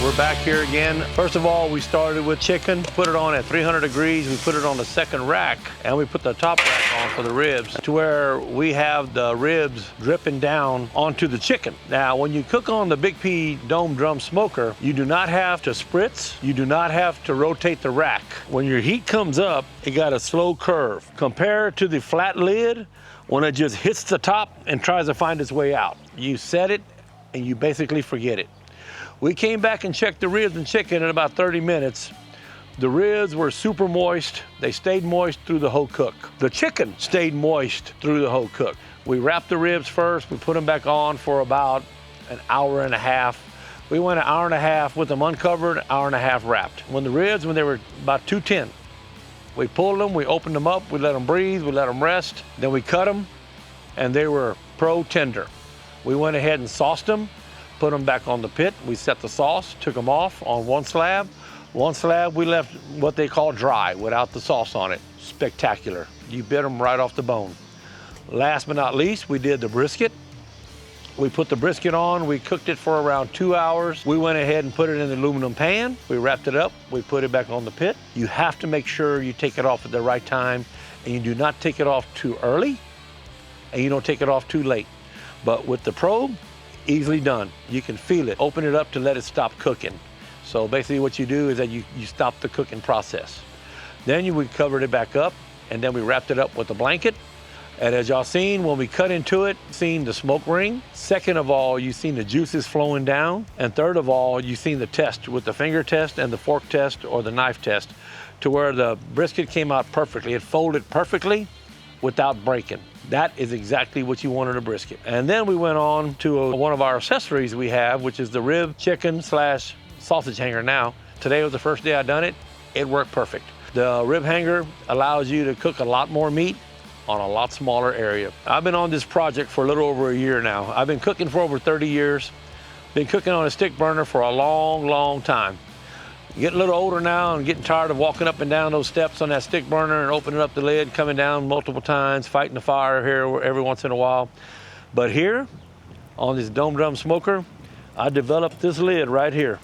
We're back here again. First of all, we started with chicken, put it on at 300 degrees. We put it on the second rack, and we put the top rack on for the ribs to where we have the ribs dripping down onto the chicken. Now, when you cook on the Big P dome drum smoker, you do not have to spritz. You do not have to rotate the rack. When your heat comes up, it got a slow curve. Compared to the flat lid, when it just hits the top and tries to find its way out. You set it, and you basically forget it. We came back and checked the ribs and chicken in about 30 minutes. The ribs were super moist. They stayed moist through the whole cook. The chicken stayed moist through the whole cook. We wrapped the ribs first. We put them back on for about an hour and a half. We went an hour and a half with them uncovered, hour and a half wrapped. When the ribs, when they were about 210, we pulled them, we opened them up, we let them breathe, we let them rest. Then we cut them, and they were pro tender. We went ahead and sauced them, put them back on the pit. We set the sauce, took them off on one slab. One slab we left what they call dry, without the sauce on it. Spectacular. You bit them right off the bone. Last but not least, we did the brisket. We put the brisket on, we cooked it for around 2 hours. We went ahead and put it in the aluminum pan. We wrapped it up, we put it back on the pit. You have to make sure you take it off at the right time, and you do not take it off too early, and you don't take it off too late. But with the probe, easily done. You can feel it. Open it up to let it stop cooking. So basically what you do is that you stop the cooking process. Then we covered it back up, and then we wrapped it up with a blanket. And as y'all seen, when we cut into it, seen the smoke ring. Second of all, you seen the juices flowing down. And third of all, you seen the test with the finger test and the fork test or the knife test to where the brisket came out perfectly. It folded perfectly without breaking. That is exactly what you want in a brisket. And then we went on to one of our accessories we have, which is the rib chicken / sausage hanger now. Today was the first day I done it. It worked perfect. The rib hanger allows you to cook a lot more meat on a lot smaller area. I've been on this project for a little over a year now. I've been cooking for over 30 years. Been cooking on a stick burner for a long, long time. Getting a little older now and getting tired of walking up and down those steps on that stick burner and opening up the lid, coming down multiple times, fighting the fire here every once in a while. But here, on this dome drum smoker, I developed this lid right here.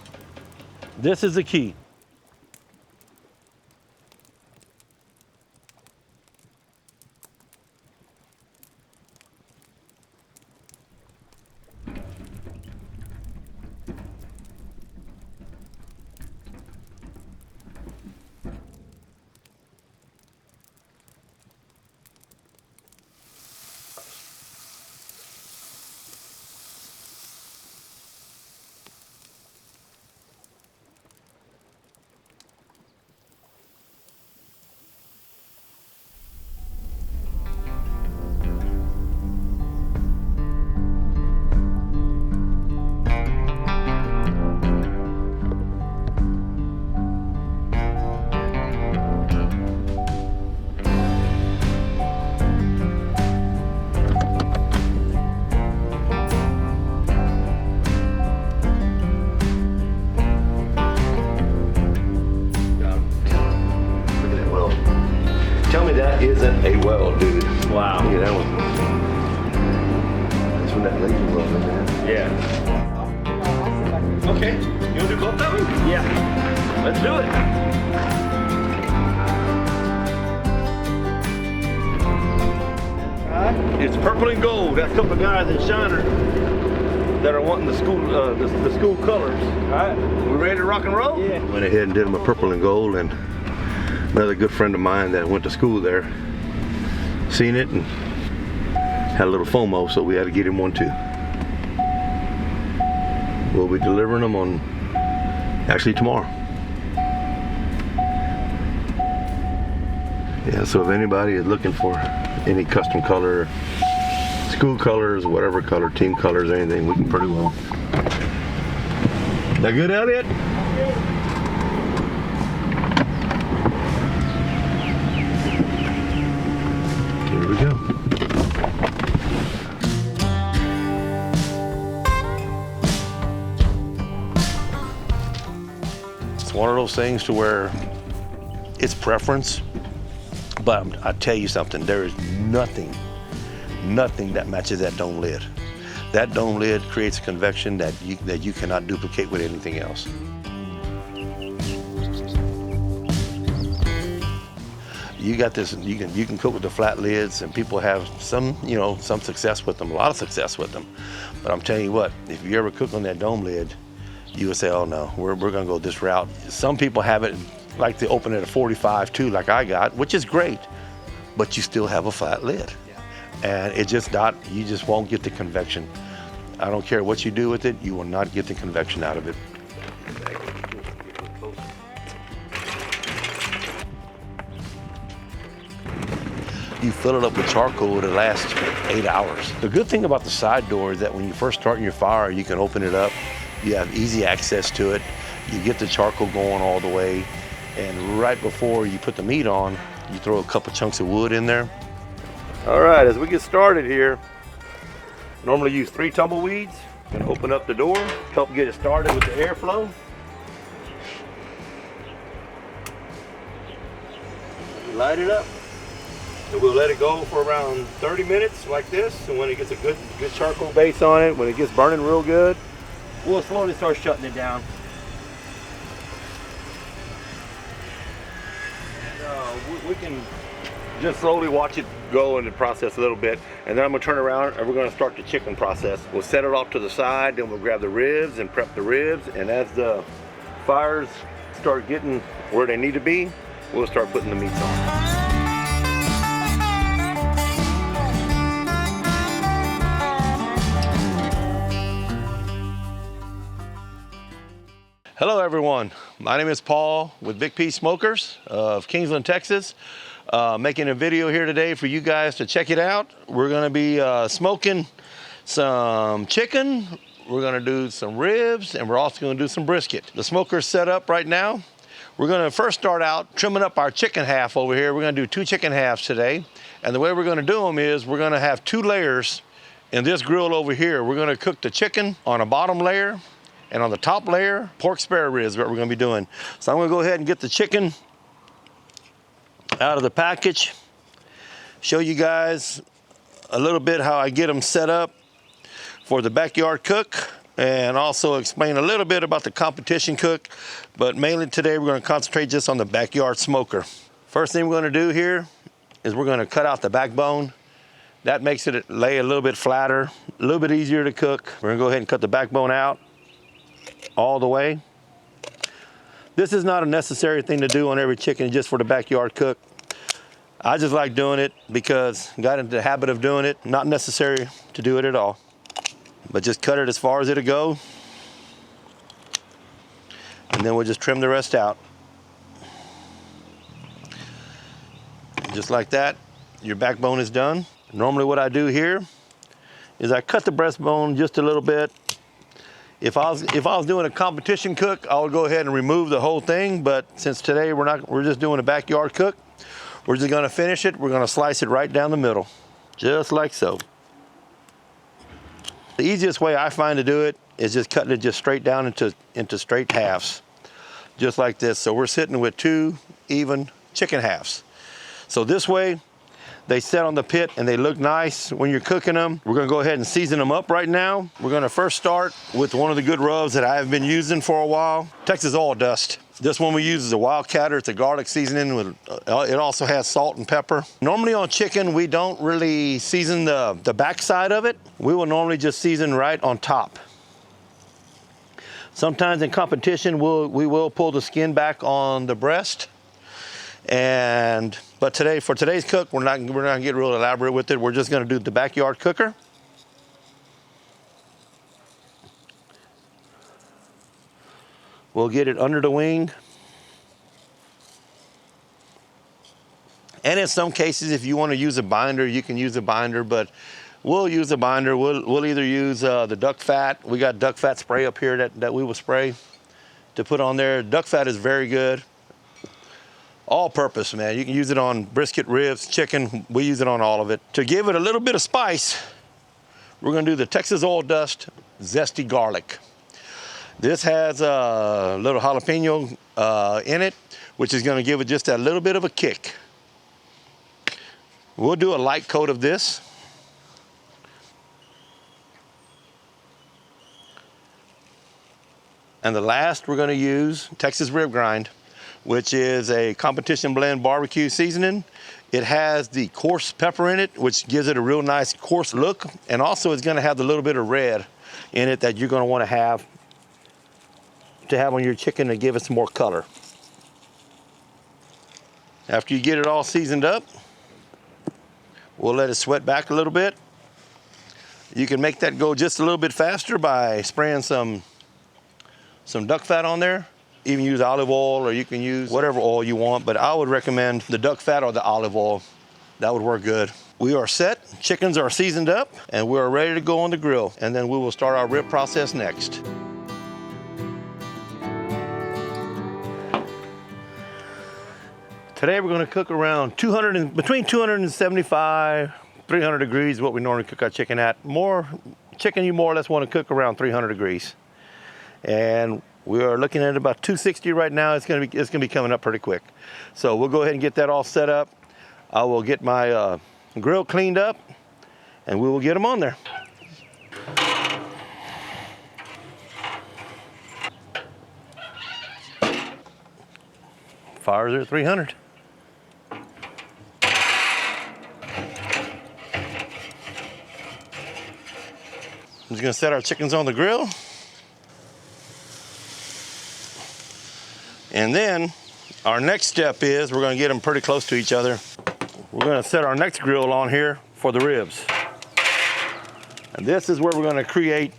This is the key. Tell me that isn't a weld, dude. Wow. Look at that one. That's from that laser welder, man. Yeah. Okay, you wanna do both of them? Yeah. Let's do it. It's purple and gold. That's a couple of guys in Shiner that are wanting the school colors. All right, we ready to rock and roll? Yeah. Went ahead and did them a purple and gold, and another good friend of mine that went to school there seen it and had a little FOMO, so we had to get him one too. We'll be delivering them on actually tomorrow. Yeah, so if anybody is looking for any custom color, school colors, whatever color, team colors, anything, we can pretty well. That good, Elliot? Here we go. It's one of those things to where it's preference, but I tell you something, there is nothing that matches that dome lid. That dome lid creates a convection that you cannot duplicate with anything else. you got this, you can cook with the flat lids, and people have some, you know, some success with them, a lot of success with them. But I'm telling you what, if you ever cook on that dome lid, you would say, oh no, we're gonna go this route. Some people have it like they open it at 45 too, like I got, which is great, but you still have a flat lid. And it just not, you just won't get the convection. I don't care what you do with it, you will not get the convection out of it. You fill it up with charcoal, it'll last 8 hours. The good thing about the side door is that when you first start your fire, you can open it up. You have easy access to it. You get the charcoal going all the way. And right before you put the meat on, you throw a couple chunks of wood in there. All right, as we get started here, normally use 3 tumbleweeds and open up the door, help get it started with the airflow. Light it up. So we'll let it go for around 30 minutes like this, and when it gets a good charcoal base on it, when it gets burning real good, we'll slowly start shutting it down. And we can just slowly watch it go in the process a little bit, and then I'm gonna turn around and we're gonna start the chicken process. We'll set it off to the side, then we'll grab the ribs and prep the ribs, and as the fires start getting where they need to be, we'll start putting the meats on. Hello everyone, my name is Paul with Big P Smokers of Kingsland, Texas. Making a video here today for you guys to check it out. We're gonna be smoking some chicken, we're gonna do some ribs, and we're also gonna do some brisket. The smoker's set up right now. We're gonna first start out trimming up our chicken half over here. We're gonna do 2 chicken halves today. And the way we're gonna do them is we're gonna have 2 layers in this grill over here. We're gonna cook the chicken on a bottom layer, and on the top layer, pork spare ribs is what we're gonna be doing. So I'm gonna go ahead and get the chicken out of the package, show you guys a little bit how I get them set up for the backyard cook, and also explain a little bit about the competition cook, but mainly today we're gonna concentrate just on the backyard smoker. First thing we're gonna do here is we're gonna cut out the backbone. That makes it lay a little bit flatter, a little bit easier to cook. We're gonna go ahead and cut the backbone out all the way. This is not a necessary thing to do on every chicken, just for the backyard cook. I just like doing it because I got into the habit of doing it. Not necessary to do it at all, but just cut it as far as it'll go, and then we'll just trim the rest out. And just like that, your backbone is done. Normally what I do here is I cut the breastbone just a little bit. If I was doing a competition cook, I would go ahead and remove the whole thing, but since today we're just doing a backyard cook, we're just gonna finish it. We're gonna slice it right down the middle, just like so. The easiest way I find to do it is just cutting it just straight down into straight halves, just like this. So we're sitting with 2 even chicken halves. So this way, they set on the pit and they look nice when you're cooking them. We're gonna go ahead and season them up right now. We're gonna first start with one of the good rubs that I have been using for a while, Texas oil dust. This one we use is a Wildcatter. It's a garlic seasoning with, it also has salt and pepper. Normally on chicken, we don't really season the back side of it. We will normally just season right on top. Sometimes in competition, we will pull the skin back on the breast. But today, for today's cook, we're not gonna get real elaborate with it. We're just gonna do the backyard cooker. We'll get it under the wing. And in some cases, if you wanna use a binder, you can use a binder, but we'll use a binder. We'll either use the duck fat. We got duck fat spray up here that we will spray to put on there. Duck fat is very good. All purpose, man. You can use it on brisket, ribs, chicken. We use it on all of it. To give it a little bit of spice, we're gonna do the Texas oil dust zesty garlic. This has a little jalapeno in it, which is gonna give it just a little bit of a kick. We'll do a light coat of this. And the last, we're gonna use Texas rib grind. which is a competition blend barbecue seasoning. It has the coarse pepper in it, which gives it a real nice coarse look. And also it's gonna have the little bit of red in it that you're gonna wanna have on your chicken to give it some more color. After you get it all seasoned up, we'll let it sweat back a little bit. You can make that go just a little bit faster by spraying some duck fat on there. Even use olive oil, or you can use whatever oil you want, but I would recommend the duck fat or the olive oil. That would work good. We are set, chickens are seasoned up, and we're ready to go on the grill. And then we will start our rib process next. Today we're gonna cook around between 275, 300 degrees, what we normally cook our chicken at. Chicken you more or less wanna cook around 300 degrees. And we are looking at about 260 right now. It's gonna be coming up pretty quick. So we'll go ahead and get that all set up. I will get my grill cleaned up and we will get them on there. Fires are at 300. I'm just gonna set our chickens on the grill. And then our next step is we're gonna get them pretty close to each other. We're gonna set our next grill on here for the ribs. And this is where we're gonna create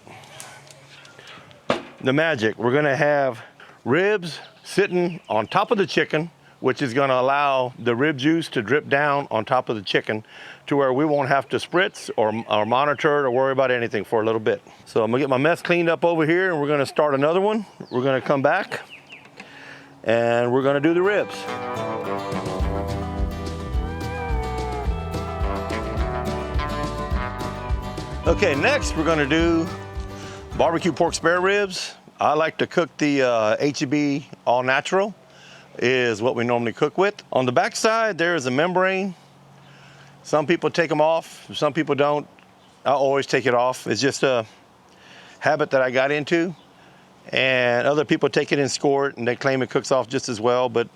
the magic. We're gonna have ribs sitting on top of the chicken, which is gonna allow the rib juice to drip down on top of the chicken to where we won't have to spritz or monitor it or worry about anything for a little bit. So I'm gonna get my mess cleaned up over here and we're gonna start another one. We're gonna come back and we're gonna do the ribs. Okay, next we're gonna do barbecue pork spare ribs. I like to cook the H-E-B all natural, is what we normally cook with. On the back side, there is a membrane. Some people take them off, some people don't. I always take it off. It's just a habit that I got into. And other people take it and score it and they claim it cooks off just as well, but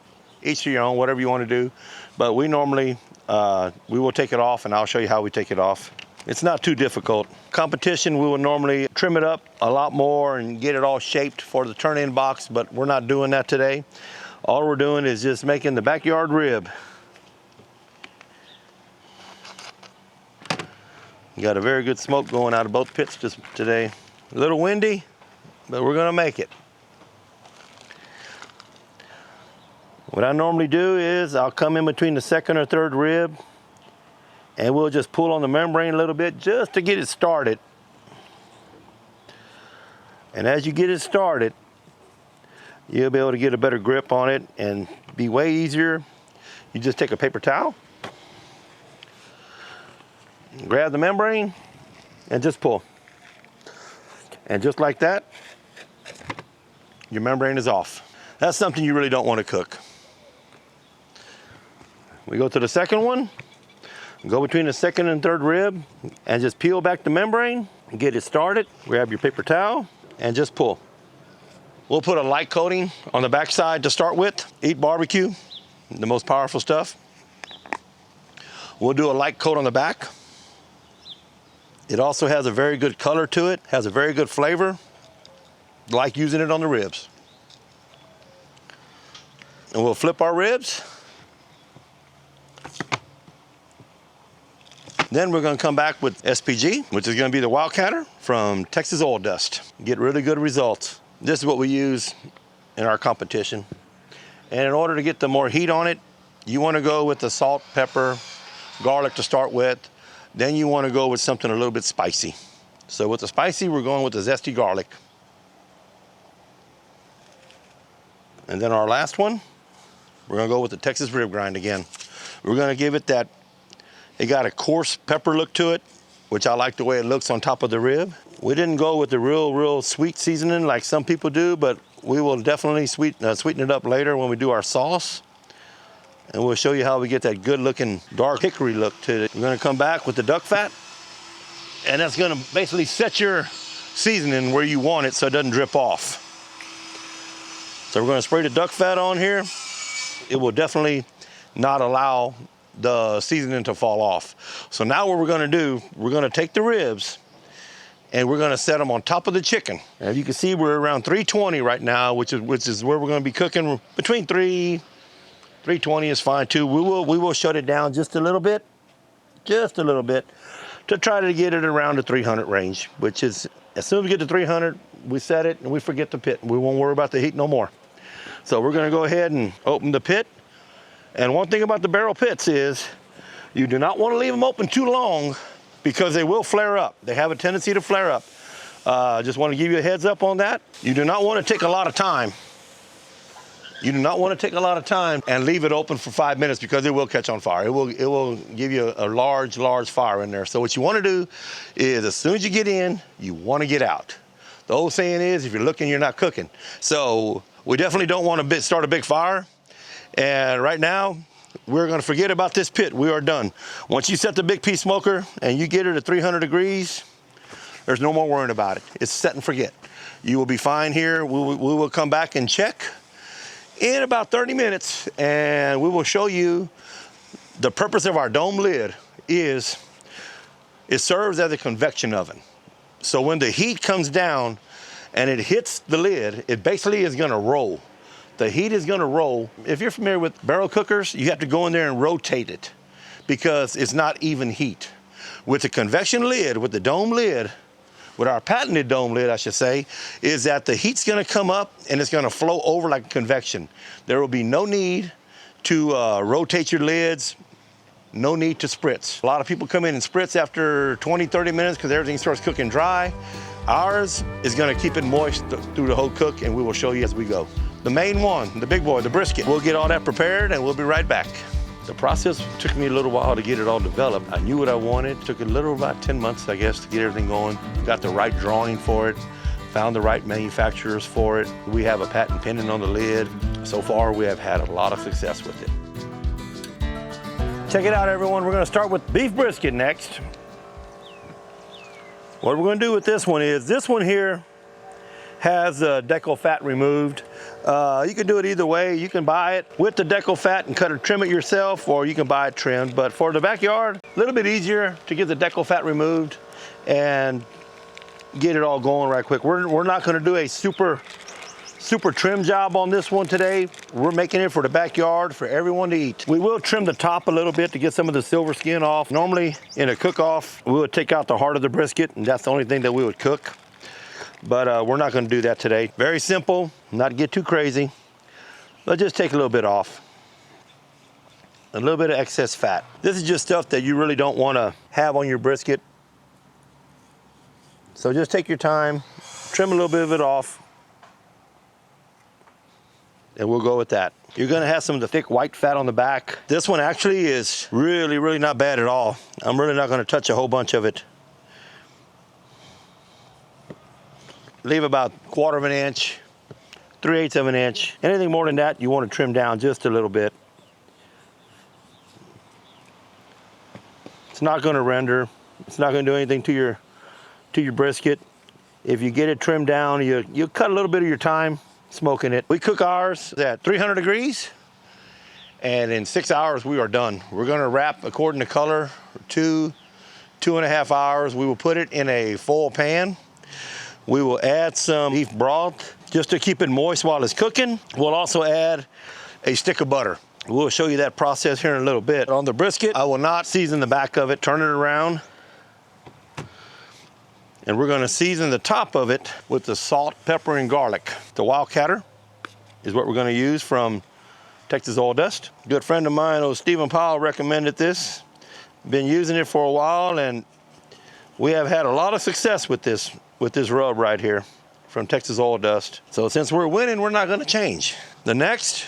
each to your own, whatever you want to do. But we normally, we will take it off and I'll show you how we take it off. It's not too difficult. Competition, we will normally trim it up a lot more and get it all shaped for the turn-in box, but we're not doing that today. All we're doing is just making the backyard rib. We got a very good smoke going out of both pits today. A little windy, but we're gonna make it. What I normally do is I'll come in between the second or third rib and we'll just pull on the membrane a little bit just to get it started. And as you get it started, you'll be able to get a better grip on it and be way easier. You just take a paper towel, grab the membrane, and just pull. And just like that, your membrane is off. That's something you really don't want to cook. We go to the second one, go between the second and third rib, and just peel back the membrane, get it started, grab your paper towel, and just pull. We'll put a light coating on the backside to start with. Eat barbecue, the most powerful stuff. We'll do a light coat on the back. It also has a very good color to it, has a very good flavor. Like using it on the ribs. And we'll flip our ribs. Then we're gonna come back with SPG, which is gonna be the Wildcatter from Texas Oil Dust. Get really good results. This is what we use in our competition. And in order to get the more heat on it, you wanna go with the salt, pepper, garlic to start with. Then you wanna go with something a little bit spicy. So with the spicy, we're going with the zesty garlic. And then our last one, we're gonna go with the Texas rib grind again. We're gonna give it that, it got a coarse pepper look to it, which I like the way it looks on top of the rib. We didn't go with the real sweet seasoning like some people do, but we will definitely sweeten it up later when we do our sauce. And we'll show you how we get that good looking dark hickory look to it. We're gonna come back with the duck fat, and that's gonna basically set your seasoning where you want it so it doesn't drip off. So we're gonna spray the duck fat on here. it will definitely not allow the seasoning to fall off. So now what we're gonna do, we're gonna take the ribs and we're gonna set them on top of the chicken. As you can see, we're around 320 right now, which is where we're gonna be cooking. Between 320 is fine too. We will shut it down just a little bit, to try to get it around the 300 range, which is, as soon as we get to 300, we set it and we forget the pit. We won't worry about the heat no more. So we're gonna go ahead and open the pit. And one thing about the barrel pits is you do not want to leave them open too long because they will flare up. They have a tendency to flare up. Just want to give you a heads up on that. You do not want to take a lot of time. You do not want to take a lot of time and leave it open for 5 minutes because it will catch on fire. It will give you a large fire in there. So what you want to do is, as soon as you get in, you want to get out. The old saying is, if you're looking, you're not cooking. So we definitely don't want to start a big fire. And right now, we're going to forget about this pit. We are done. Once you set the big piece smoker and you get it at 300 degrees, there's no more worrying about it. It's set and forget. You will be fine here. We will come back and check in about 30 minutes, and we will show you the purpose of our dome lid is it serves as a convection oven. So when the heat comes down and it hits the lid, it basically is going to roll. The heat is going to roll. If you're familiar with barrel cookers, you have to go in there and rotate it because it's not even heat. With the convection lid, with the dome lid, with our patented dome lid, I should say, is that the heat's gonna come up and it's gonna flow over like convection. There will be no need to rotate your lids, no need to spritz. A lot of people come in and spritz after 20, 30 minutes because everything starts cooking dry. Ours is gonna keep it moist through the whole cook, and we will show you as we go. The main one, the big boy, the brisket. We'll get all that prepared and we'll be right back. The process took me a little while to get it all developed. I knew what I wanted. It took a little about 10 months, I guess, to get everything going. Got the right drawing for it, found the right manufacturers for it. We have a patent pending on the lid. So far, we have had a lot of success with it. Check it out, everyone. We're gonna start with beef brisket next. What we're gonna do with this one is, this one here has the decal fat removed. You can do it either way. You can buy it with the decal fat and trim it yourself, or you can buy it trimmed. But for the backyard, a little bit easier to get the decal fat removed and get it all going right quick. We're not gonna do a super trim job on this one today. We're making it for the backyard for everyone to eat. We will trim the top a little bit to get some of the silver skin off. Normally in a cook-off, we would take out the heart of the brisket, and that's the only thing that we would cook. But we're not gonna do that today. Very simple, not get too crazy. Let's just take a little bit off. A little bit of excess fat. This is just stuff that you really don't wanna have on your brisket. So just take your time, trim a little bit of it off, and we'll go with that. You're gonna have some of the thick white fat on the back. This one actually is really not bad at all. I'm really not gonna touch a whole bunch of it. Leave about 1/4 of an inch, 3/8 of an inch. Anything more than that, you want to trim down just a little bit. It's not going to render. It's not going to do anything to your brisket. If you get it trimmed down, you cut a little bit of your time smoking it. We cook ours at 300 degrees, and in 6 hours we are done. We're going to wrap according to color, 2.5 hours. We will put it in a full pan. We will add some beef broth just to keep it moist while it's cooking. We'll also add a stick of butter. We'll show you that process here in a little bit. On the brisket, I will not season the back of it. Turn it around. And we're gonna season the top of it with the salt, pepper, and garlic. The Wildcatter is what we're gonna use from Texas Oil Dust. A good friend of mine, old Stephen Powell, recommended this. Been using it for a while, and we have had a lot of success with this rub right here from Texas Oil Dust. So since we're winning, we're not gonna change. The next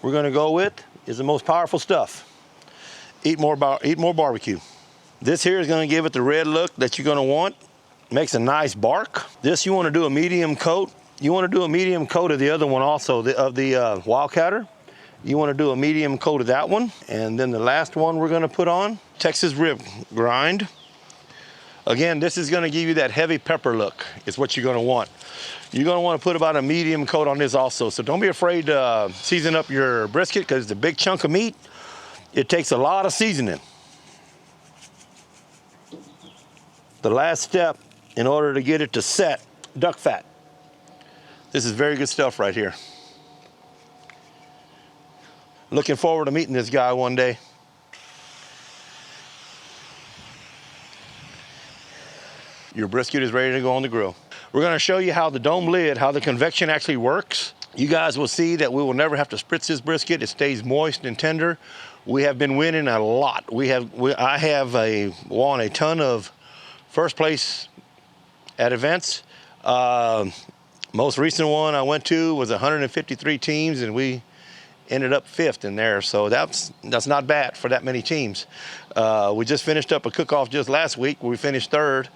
we're gonna go with is the most powerful stuff. Eat more barbecue. This here is gonna give it the red look that you're gonna want. Makes a nice bark. This you wanna do a medium coat. You wanna do a medium coat of the other one also, of the Wildcatter. You wanna do a medium coat of that one. And then the last one we're gonna put on, Texas rib grind. Again, this is gonna give you that heavy pepper look. It's what you're gonna want. You're gonna wanna put about a medium coat on this also. So don't be afraid to season up your brisket, because it's a big chunk of meat. It takes a lot of seasoning. The last step in order to get it to set, duck fat. This is very good stuff right here. Looking forward to meeting this guy one day. Your brisket is ready to go on the grill. We're gonna show you how the dome lid, how the convection actually works. You guys will see that we will never have to spritz this brisket. It stays moist and tender. We have been winning a lot. I have won a ton of first place at events. Most recent one I went to was 153 teams, and we ended up 5th in there. So that's not bad for that many teams. We just finished up a cook-off just last week where we finished 3rd.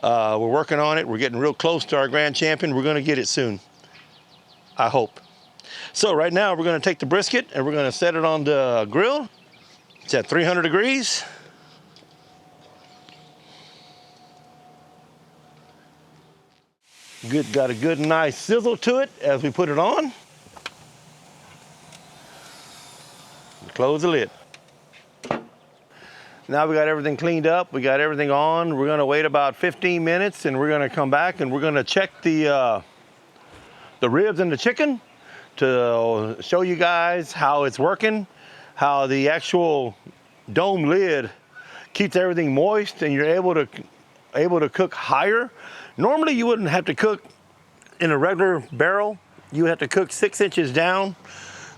We're working on it. We're getting real close to our grand champion. We're gonna get it soon, I hope. So right now we're gonna take the brisket and we're gonna set it on the grill. It's at 300 degrees. Got a good nice sizzle to it as we put it on. Close the lid. Now we got everything cleaned up, we got everything on. We're gonna wait about 15 minutes and we're gonna come back and we're gonna check the ribs and the chicken to show you guys how it's working, how the actual dome lid keeps everything moist and you're able to cook higher. Normally you wouldn't have to cook in a regular barrel. You have to cook 6 inches down.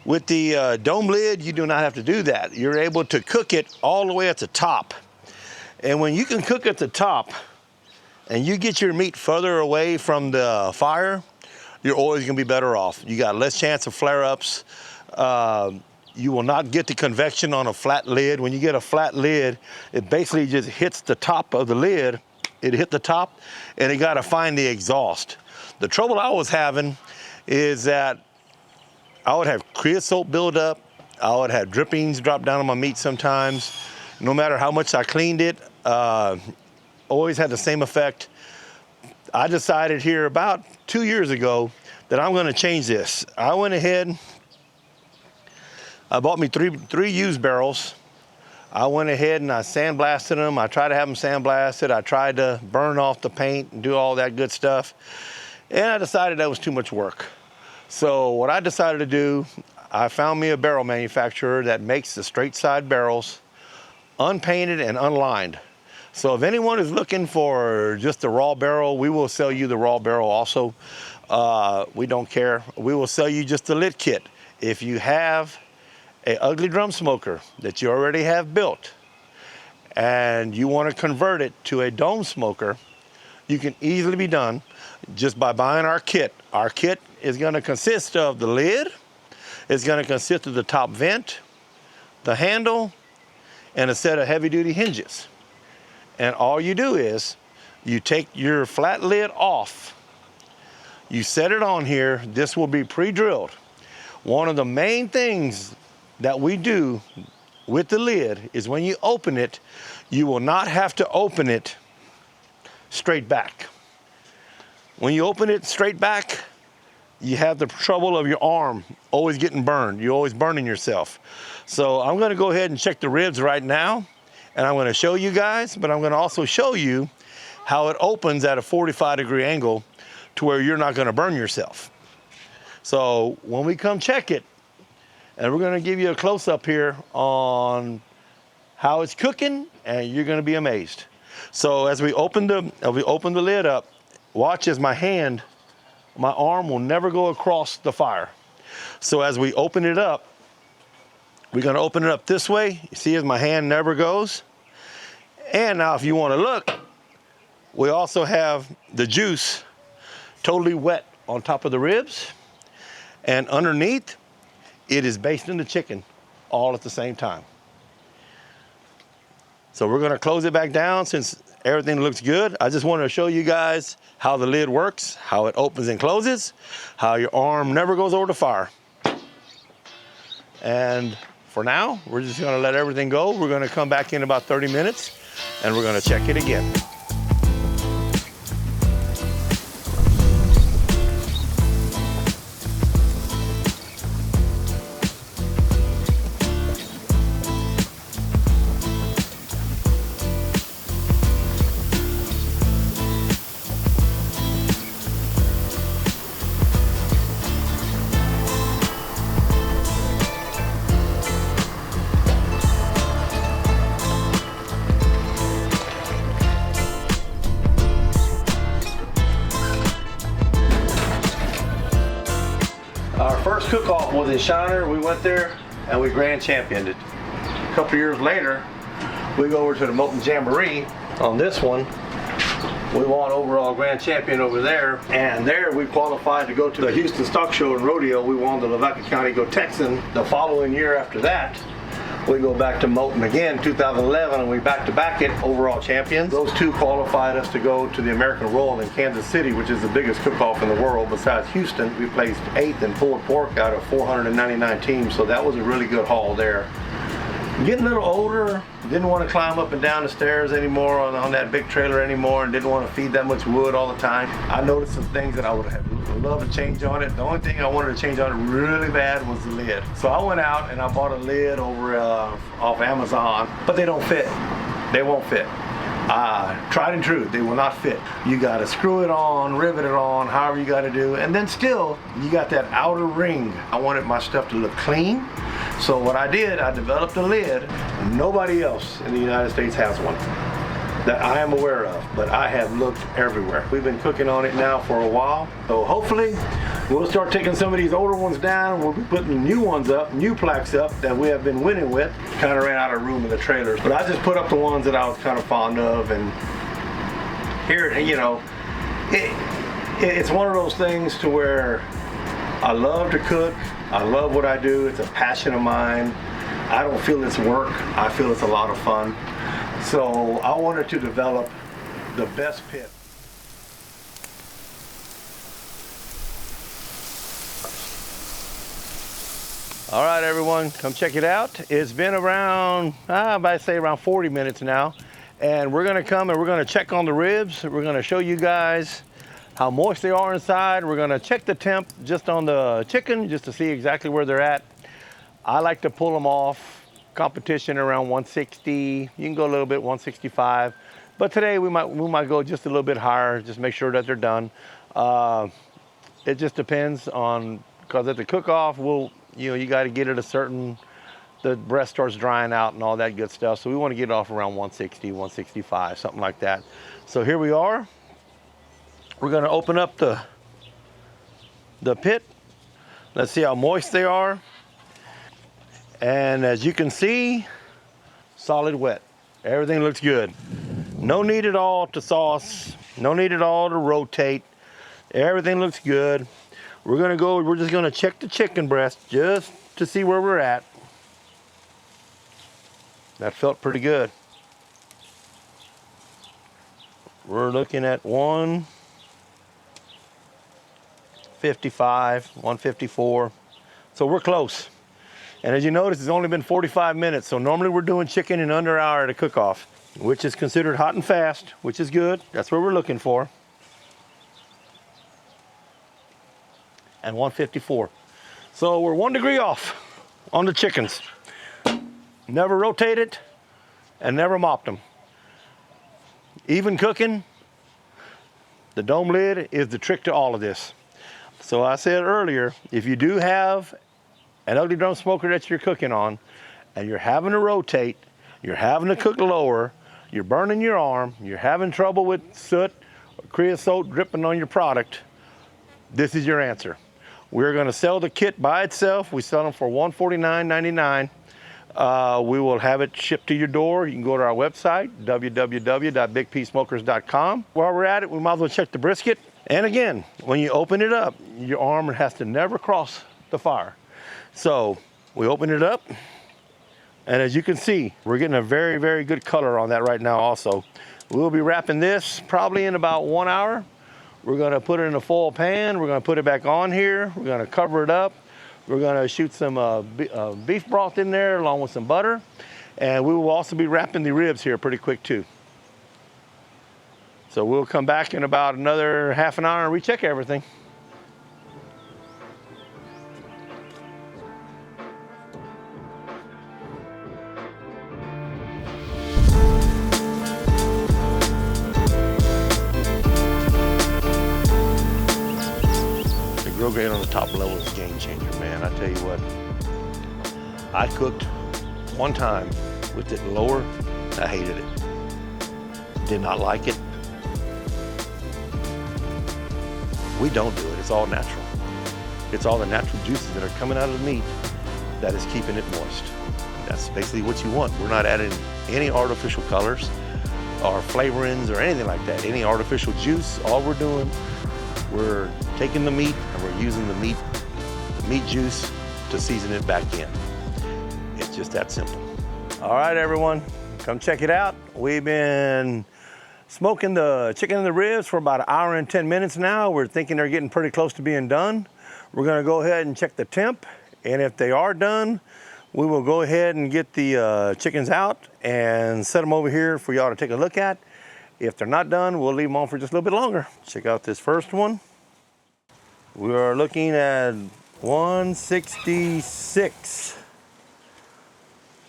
With the dome lid, you do not have to do that. You're able to cook it all the way at the top. And when you can cook at the top and you get your meat further away from the fire, you're always gonna be better off. You got less chance of flare-ups. You will not get the convection on a flat lid. When you get a flat lid, it basically just hits the top of the lid. It hit the top and it gotta find the exhaust. The trouble I was having is that I would have creosote build up. I would have drippings drop down on my meat sometimes. No matter how much I cleaned it, always had the same effect. I decided here about 2 years ago that I'm gonna change this. I went ahead, I bought me three used barrels. I went ahead and I sandblasted them. I tried to have them sandblasted. I tried to burn off the paint and do all that good stuff. And I decided that was too much work. So what I decided to do, I found me a barrel manufacturer that makes the straight side barrels, unpainted and unlined. So if anyone is looking for just the raw barrel, we will sell you the raw barrel also. We don't care. We will sell you just the lit kit. If you have an ugly drum smoker that you already have built and you want to convert it to a dome smoker, you can easily be done just by buying our kit. Our kit is going to consist of the lid, it's going to consist of the top vent, the handle, and a set of heavy-duty hinges. And all you do is you take your flat lid off, you set it on here. This will be pre-drilled. One of the main things that we do with the lid is when you open it, you will not have to open it straight back. When you open it straight back, you have the trouble of your arm always getting burned. You're always burning yourself. So I'm gonna go ahead and check the ribs right now, and I'm gonna show you guys, but I'm gonna also show you how it opens at a 45-degree angle to where you're not gonna burn yourself. So when we come check it, and we're gonna give you a close-up here on how it's cooking, and you're gonna be amazed. So as we open the lid up, watch as my arm will never go across the fire. So as we open it up, we're gonna open it up this way. You see as my hand never goes. And now if you wanna look, we also have the juice totally wet on top of the ribs. And underneath, it is basting the chicken all at the same time. So we're gonna close it back down since everything looks good. I just wanted to show you guys how the lid works, how it opens and closes, how your arm never goes over the fire. And for now, we're just gonna let everything go. We're gonna come back in about 30 minutes and we're gonna check it again. cook-off was in Shiner. We went there and we grand championed it. A couple years later, we go over to the Moulton Jamboree. On this one, we won overall grand champion over there, and there we qualified to go to the Houston Stock Show and Rodeo. We won the Lavaca County Go Texan. The following year after that, we go back to Moulton again, 2011, and we back-to-back it overall champions. Those two qualified us to go to the American Roll in Kansas City, which is the biggest cook-off in the world besides Houston. We placed 8th in pulled pork out of 499 teams, so that was a really good haul there. Getting a little older, didn't want to climb up and down the stairs anymore on that big trailer anymore, and didn't want to feed that much wood all the time. I noticed some things that I would have loved to change on it. The only thing I wanted to change on it really bad was the lid. So I went out and I bought a lid over off Amazon, but they don't fit. They won't fit. Tried and true, they will not fit. You got to screw it on, rivet it on, however you got to do, and then still you got that outer ring. I wanted my stuff to look clean, so what I did, I developed a lid. Nobody else in the United States has one that I am aware of, but I have looked everywhere. We've been cooking on it now for a while, so hopefully we'll start taking some of these older ones down. We'll be putting new ones up, new plaques up that we have been winning with. Kind of ran out of room in the trailers, but I just put up the ones that I was kind of fond of, and here, you know, it's one of those things to where I love to cook. I love what I do. It's a passion of mine. I don't feel it's work. I feel it's a lot of fun. So I wanted to develop the best pit. All right, everyone, come check it out. It's been around, I'd say around 40 minutes now. And we're gonna come and we're gonna check on the ribs. We're gonna show you guys how moist they are inside. We're gonna check the temp just on the chicken, just to see exactly where they're at. I like to pull them off. Competition around 160. You can go a little bit 165, but today we might go just a little bit higher. Just make sure that they're done. It just depends on, because at the cook-off, you got to get it a certain. The breast starts drying out and all that good stuff. So we want to get it off around 160, 165, something like that. So here we are. We're going to open up the pit. Let's see how moist they are. And as you can see, solid wet. Everything looks good. No need at all to sauce. No need at all to rotate. Everything looks good. We're just gonna check the chicken breast just to see where we're at. That felt pretty good. We're looking at 155, 154. So we're close. And as you notice, it's only been 45 minutes. So normally we're doing chicken in under an hour at a cook-off, which is considered hot and fast, which is good. That's what we're looking for. And 154. So we're 1 degree off on the chickens. Never rotated and never mopped them. Even cooking, the dome lid is the trick to all of this. So I said earlier, if you do have an ugly drum smoker that you're cooking on, and you're having to rotate, you're having to cook lower, you're burning your arm, you're having trouble with soot or creosote dripping on your product, this is your answer. We're gonna sell the kit by itself. We sell them for $149.99. We will have it shipped to your door. You can go to our website, www.bigpsmokers.com. While we're at it, we might as well check the brisket. And again, when you open it up, your arm has to never cross the fire. So we open it up, and as you can see, we're getting a very, very good color on that right now also. We'll be wrapping this probably in about 1 hour. We're gonna put it in a foil pan. We're gonna put it back on here. We're gonna cover it up. We're gonna shoot some beef broth in there along with some butter. And we will also be wrapping the ribs here pretty quick too. So we'll come back in about another half an hour and recheck everything. Grill grate on the top level is a game changer, man. I tell you what, I cooked one time with it lower. I hated it. Did not like it. We don't do it. It's all natural. It's all the natural juices that are coming out of the meat that is keeping it moist. That's basically what you want. We're not adding any artificial colors or flavorings or anything like that. Any artificial juice. All we're doing, we're taking the meat and we're using the meat juice to season it back in. It's just that simple. All right, everyone, come check it out. We've been smoking the chicken and the ribs for about 1 hour and 10 minutes now. We're thinking they're getting pretty close to being done. We're gonna go ahead and check the temp, and if they are done, we will go ahead and get the chickens out and set them over here for y'all to take a look at. If they're not done, we'll leave them on for just a little bit longer. Check out this first one. We are looking at 166.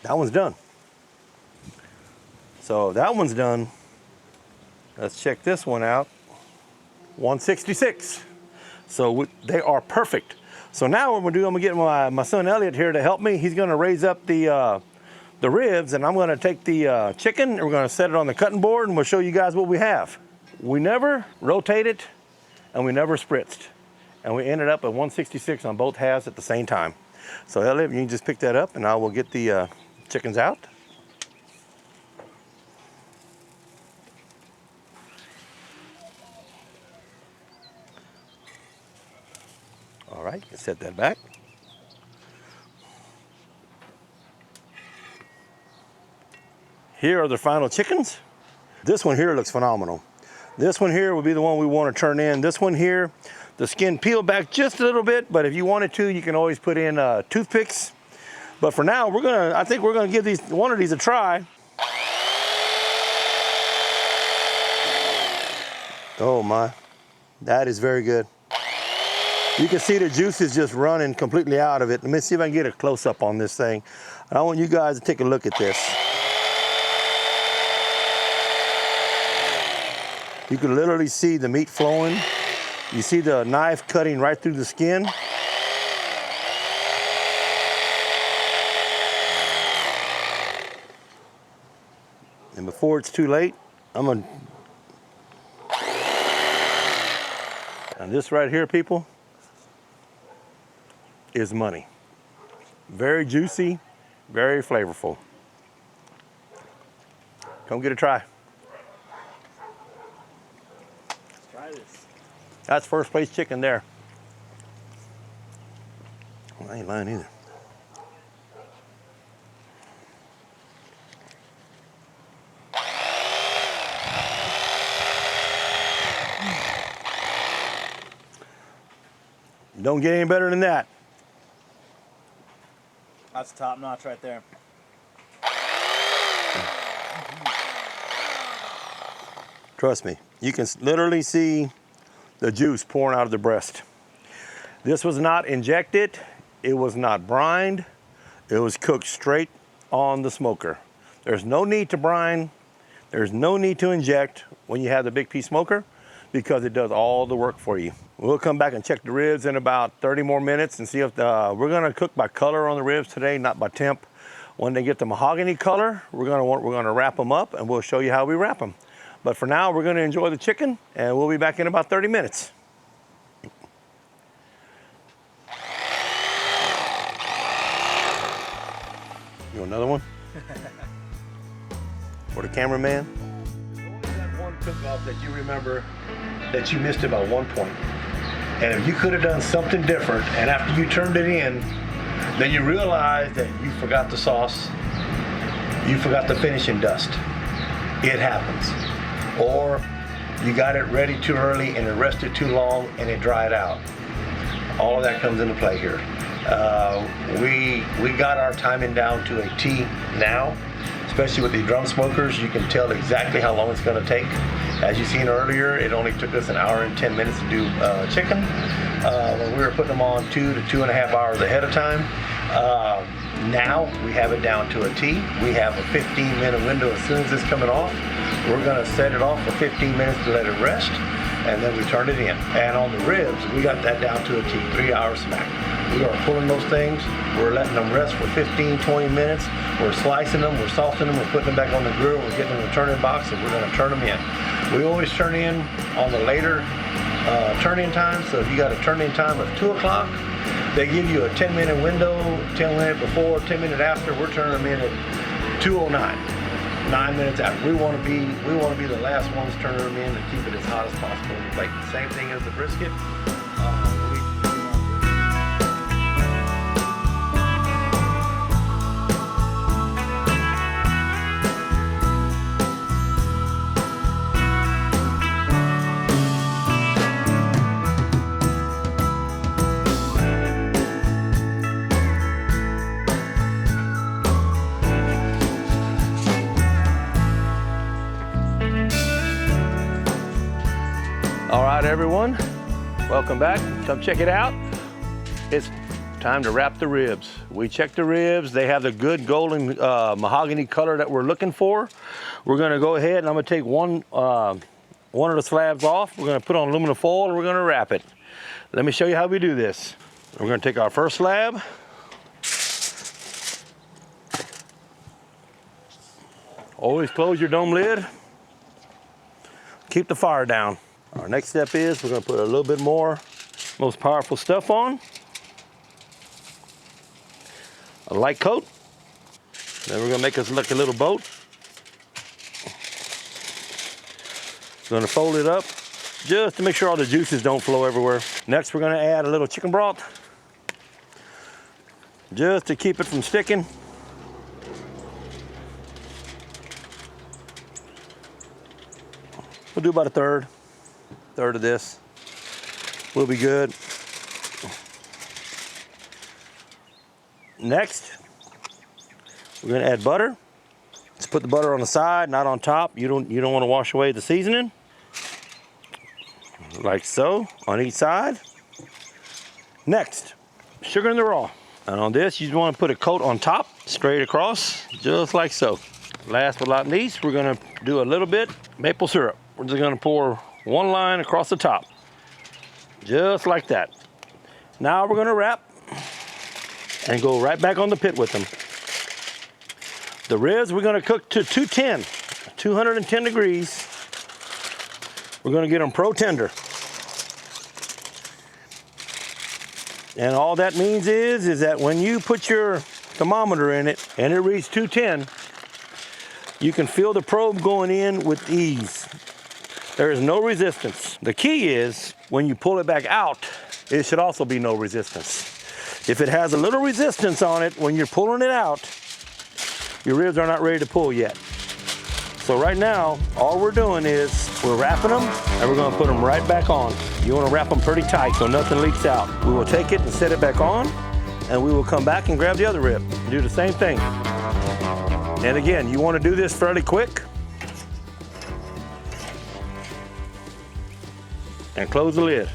That one's done. So that one's done. Let's check this one out. 166. So they are perfect. So now what I'm gonna do, I'm gonna get my son Elliot here to help me. He's gonna raise up the ribs, and I'm gonna take the chicken and we're gonna set it on the cutting board, and we'll show you guys what we have. We never rotated and we never spritzed. And we ended up at 166 on both halves at the same time. So Elliot, you can just pick that up and I will get the chickens out. All right, set that back. Here are the final chickens. This one here looks phenomenal. This one here will be the one we want to turn in. This one here, the skin peeled back just a little bit, but if you wanted to, you can always put in toothpicks. But for now, I think we're gonna give one of these a try. Oh my, that is very good. You can see the juice is just running completely out of it. Let me see if I can get a close up on this thing. I want you guys to take a look at this. You can literally see the meat flowing. You see the knife cutting right through the skin. And before it's too late, and this right here, people, is money. Very juicy, very flavorful. Come get a try. Try this. That's first place chicken there. Well, I ain't lying either. Don't get any better than that. That's top notch right there. Trust me, you can literally see the juice pouring out of the breast. This was not injected, it was not brined, it was cooked straight on the smoker. There's no need to brine, there's no need to inject when you have the big piece smoker, because it does all the work for you. We'll come back and check the ribs in about 30 more minutes and see if we're gonna cook by color on the ribs today, not by temp. When they get the mahogany color, we're gonna wrap them up and we'll show you how we wrap them. But for now, we're gonna enjoy the chicken and we'll be back in about 30 minutes. You want another one? For the cameraman? That one cook-off that you remember that you missed it by 1 point. And if you could have done something different, and after you turned it in, then you realized that you forgot the sauce, you forgot the finishing dust. It happens. Or you got it ready too early and it rested too long and it dried out. All of that comes into play here. We got our timing down to a T now, especially with the drum smokers. You can tell exactly how long it's going to take. As you seen earlier, it only took us 1 hour and 10 minutes to do chicken. When we were putting them on 2 to 2.5 hours ahead of time. Now we have it down to a T. We have a 15-minute window as soon as it's coming off. We're going to set it off for 15 minutes to let it rest, and then we turn it in. And on the ribs, we got that down to a T, 3 hours smack. We are pulling those things, we're letting them rest for 15, 20 minutes, we're slicing them, we're salting them, we're putting them back on the grill, we're getting them in the turning box, and we're going to turn them in. We always turn in on the later turn-in time, so if you got a turn-in time of 2 o'clock, They give you a 10-minute window, 10-minute before, 10-minute after. We're turning them in at 2:09, 9 minutes after. We want to be the last ones turning them in and keep it as hot as possible. Like same thing as the brisket. All right, everyone, welcome back. Come check it out. It's time to wrap the ribs. We checked the ribs. They have the good golden mahogany color that we're looking for. We're gonna go ahead and I'm gonna take one of the slabs off. We're gonna put on aluminum foil and we're gonna wrap it. Let me show you how we do this. We're gonna take our first slab. Always close your dome lid. Keep the fire down. Our next step is we're gonna put a little bit more most powerful stuff on. A light coat. Then we're gonna make us look a little boat. We're gonna fold it up just to make sure all the juices don't flow everywhere. Next, we're gonna add a little chicken broth just to keep it from sticking. We'll do about a third of this. We'll be good. Next, we're gonna add butter. Let's put the butter on the side, not on top. You don't want to wash away the seasoning. Like so, on each side. Next, sugar in the raw. And on this, you want to put a coat on top, straight across, just like so. Last but not least, we're gonna do a little bit maple syrup. We're just gonna pour one line across the top, just like that. Now we're gonna wrap and go right back on the pit with them. The ribs we're gonna cook to 210 degrees. We're gonna get them pro tender. And all that means is that when you put your thermometer in it and it reads 210, you can feel the probe going in with ease. There is no resistance. The key is when you pull it back out, it should also be no resistance. If it has a little resistance on it when you're pulling it out, your ribs are not ready to pull yet. So right now, all we're doing is we're wrapping them and we're gonna put them right back on. You wanna wrap them pretty tight so nothing leaks out. We will take it and set it back on and we will come back and grab the other rib and do the same thing. And again, you wanna do this fairly quick. And close the lid.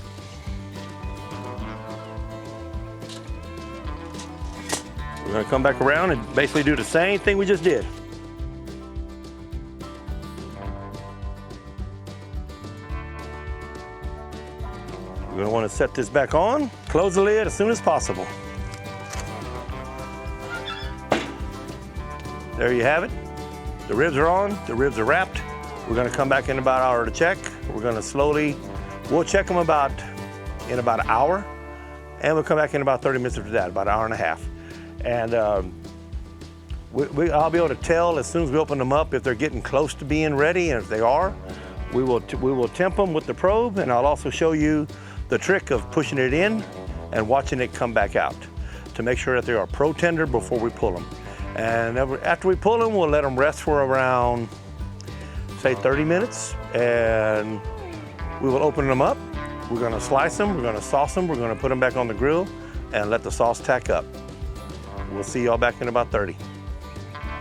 We're gonna come back around and basically do the same thing we just did. We're gonna wanna set this back on, close the lid as soon as possible. There you have it. The ribs are on, the ribs are wrapped. We're gonna come back in about an hour to check. We're gonna we'll check them in about an hour, and we'll come back in about 30 minutes after that, about an hour and a half. And I'll be able to tell as soon as we open them up if they're getting close to being ready, and if they are, we will temp them with the probe, and I'll also show you the trick of pushing it in and watching it come back out to make sure that they are pro tender before we pull them. And after we pull them, we'll let them rest for around, say 30 minutes, and we will open them up. We're gonna slice them, we're gonna sauce them, we're gonna put them back on the grill and let the sauce tack up. We'll see y'all back in about 30.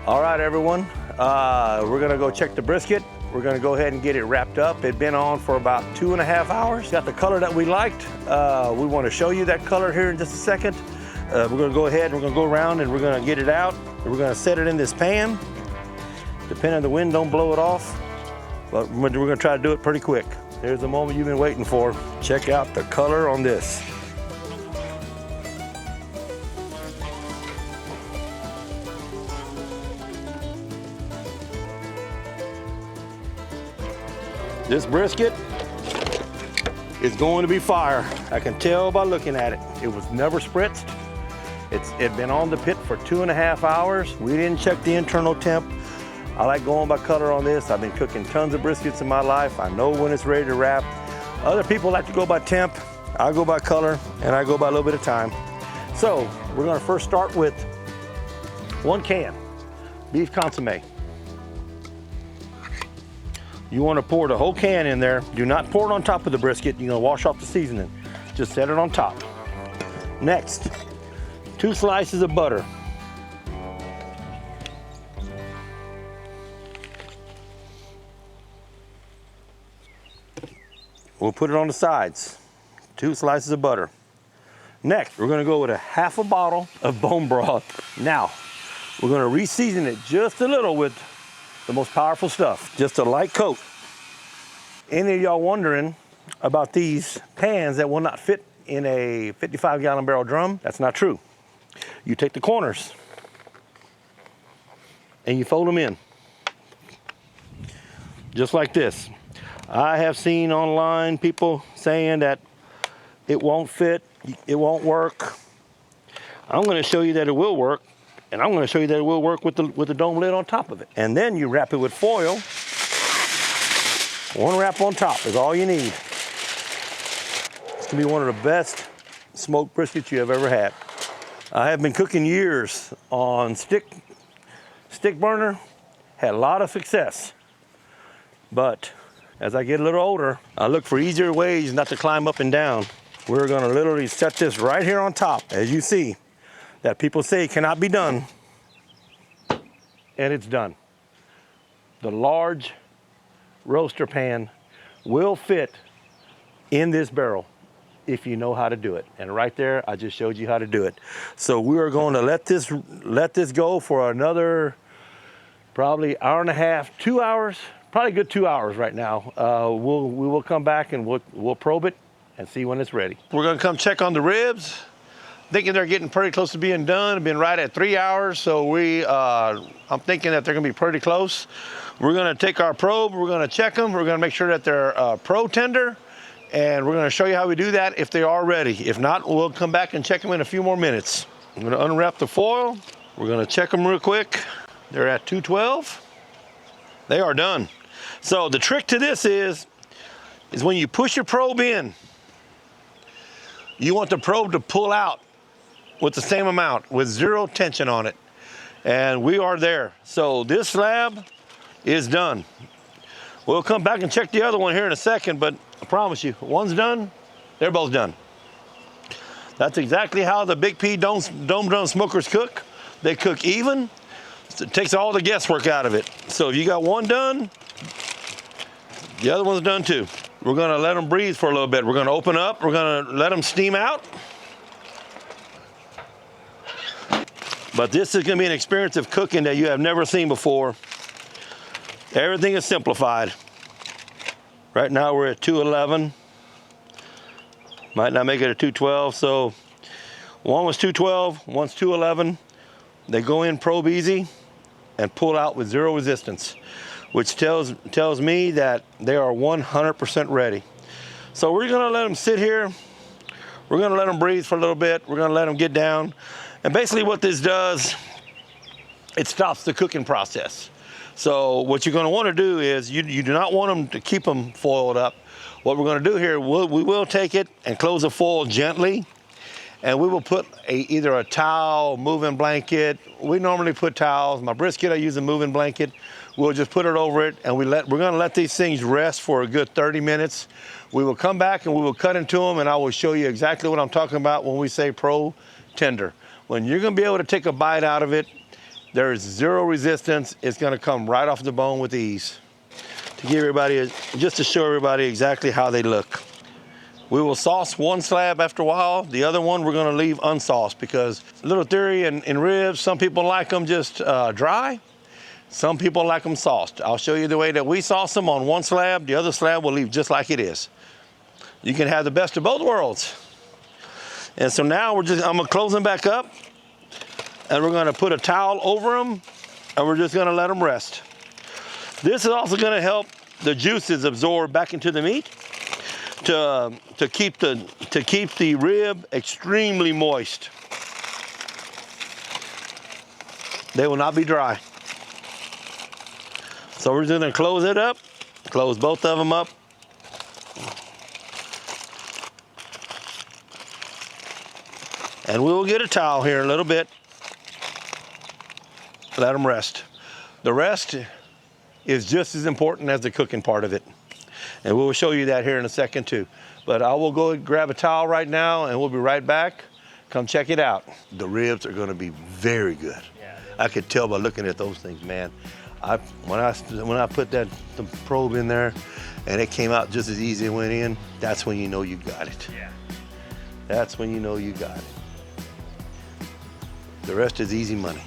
All right, everyone. We're gonna go check the brisket. We're gonna go ahead and get it wrapped up. It'd been on for about 2.5 hours. Got the color that we liked. We wanna show you that color here in just a second. We're gonna go ahead and we're gonna go around and we're gonna get it out. We're gonna set it in this pan. Depending on the wind, don't blow it off. But we're gonna try to do it pretty quick. Here's the moment you've been waiting for. Check out the color on this. This brisket is going to be fire. I can tell by looking at it. It was never spritzed. It'd been on the pit for 2.5 hours. We didn't check the internal temp. I like going by color on this. I've been cooking tons of briskets in my life. I know when it's ready to wrap. Other people like to go by temp. I go by color, and I go by a little bit of time. So we're gonna first start with 1 can, beef consomme. You wanna pour the whole can in there. Do not pour it on top of the brisket. You're gonna wash off the seasoning. Just set it on top. Next, 2 slices of butter. We'll put it on the sides. 2 slices of butter. Next, we're gonna go with a half a bottle of bone broth. Now, we're gonna re-season it just a little with the most powerful stuff, just a light coat. Any of y'all wondering about these pans that will not fit in a 55-gallon barrel drum? That's not true. You take the corners and you fold them in, just like this. I have seen online people saying that it won't fit, it won't work. I'm gonna show you that it will work, and I'm gonna show you that it will work with the dome lid on top of it. And then you wrap it with foil. 1 wrap on top is all you need. It's gonna be one of the best smoked briskets you have ever had. I have been cooking years on stick burner, had a lot of success. But as I get a little older, I look for easier ways not to climb up and down. We're gonna literally set this right here on top, as you see, that people say cannot be done, and it's done. The large roaster pan will fit in this barrel if you know how to do it. And right there, I just showed you how to do it. So we are going to let this go for another probably 1.5 hours, 2 hours, probably a good 2 hours right now. We will come back and we'll probe it and see when it's ready. We're gonna come check on the ribs. Thinking they're getting pretty close to being done. Been right at 3 hours, so I'm thinking that they're gonna be pretty close. We're gonna take our probe, we're gonna check them, we're gonna make sure that they're pro tender, and we're gonna show you how we do that if they are ready. If not, we'll come back and check them in a few more minutes. I'm gonna unwrap the foil. We're gonna check them real quick. They're at 212. They are done. So the trick to this is when you push your probe in, you want the probe to pull out with the same amount, with 0 tension on it. And we are there. So this slab is done. We'll come back and check the other one here in a second, but I promise you, one's done, they're both done. That's exactly how the Big P dome drum smokers cook. They cook even. It takes all the guesswork out of it. So if you got one done, the other one's done too. We're gonna let them breathe for a little bit. We're gonna open up, we're gonna let them steam out. But this is gonna be an experience of cooking that you have never seen before. Everything is simplified. Right now we're at 211. Might not make it a 212, so one was 212, one's 211. They go in probe easy and pull out with 0 resistance, which tells me that they are 100% ready. So we're gonna let them sit here. We're gonna let them breathe for a little bit. We're gonna let them get down. And basically what this does, it stops the cooking process. So what you're gonna wanna do is, you do not want them to keep them foiled up. What we're gonna do here, we will take it and close the foil gently, and we will put either a towel, moving blanket. We normally put towels. My brisket, I use a moving blanket. We'll just put it over it, and we're gonna let these things rest for a good 30 minutes. We will come back and we will cut into them, and I will show you exactly what I'm talking about when we say pro tender. When you're gonna be able to take a bite out of it, there is 0 resistance. It's gonna come right off the bone with ease. To give everybody, just to show everybody exactly how they look. We will sauce one slab after a while. The other one we're gonna leave unsauced, because a little theory in ribs, some people like them just dry. Some people like them sauced. I'll show you the way that we sauce them on one slab. The other slab we'll leave just like it is. You can have the best of both worlds. And so now I'm gonna close them back up, and we're gonna put a towel over them, and we're just gonna let them rest. This is also gonna help the juices absorb back into the meat. to keep the rib extremely moist. They will not be dry. So we're just gonna close it up, close both of them up. And we will get a towel here in a little bit. Let them rest. The rest is just as important as the cooking part of it. And we'll show you that here in a second too. But I will go grab a towel right now and we'll be right back. Come check it out. The ribs are gonna be very good. Yeah, I could tell by looking at those things, man. When I put the probe in there and it came out just as easy and went in, that's when you know you got it. yeah. That's when you know you got it. The rest is easy money.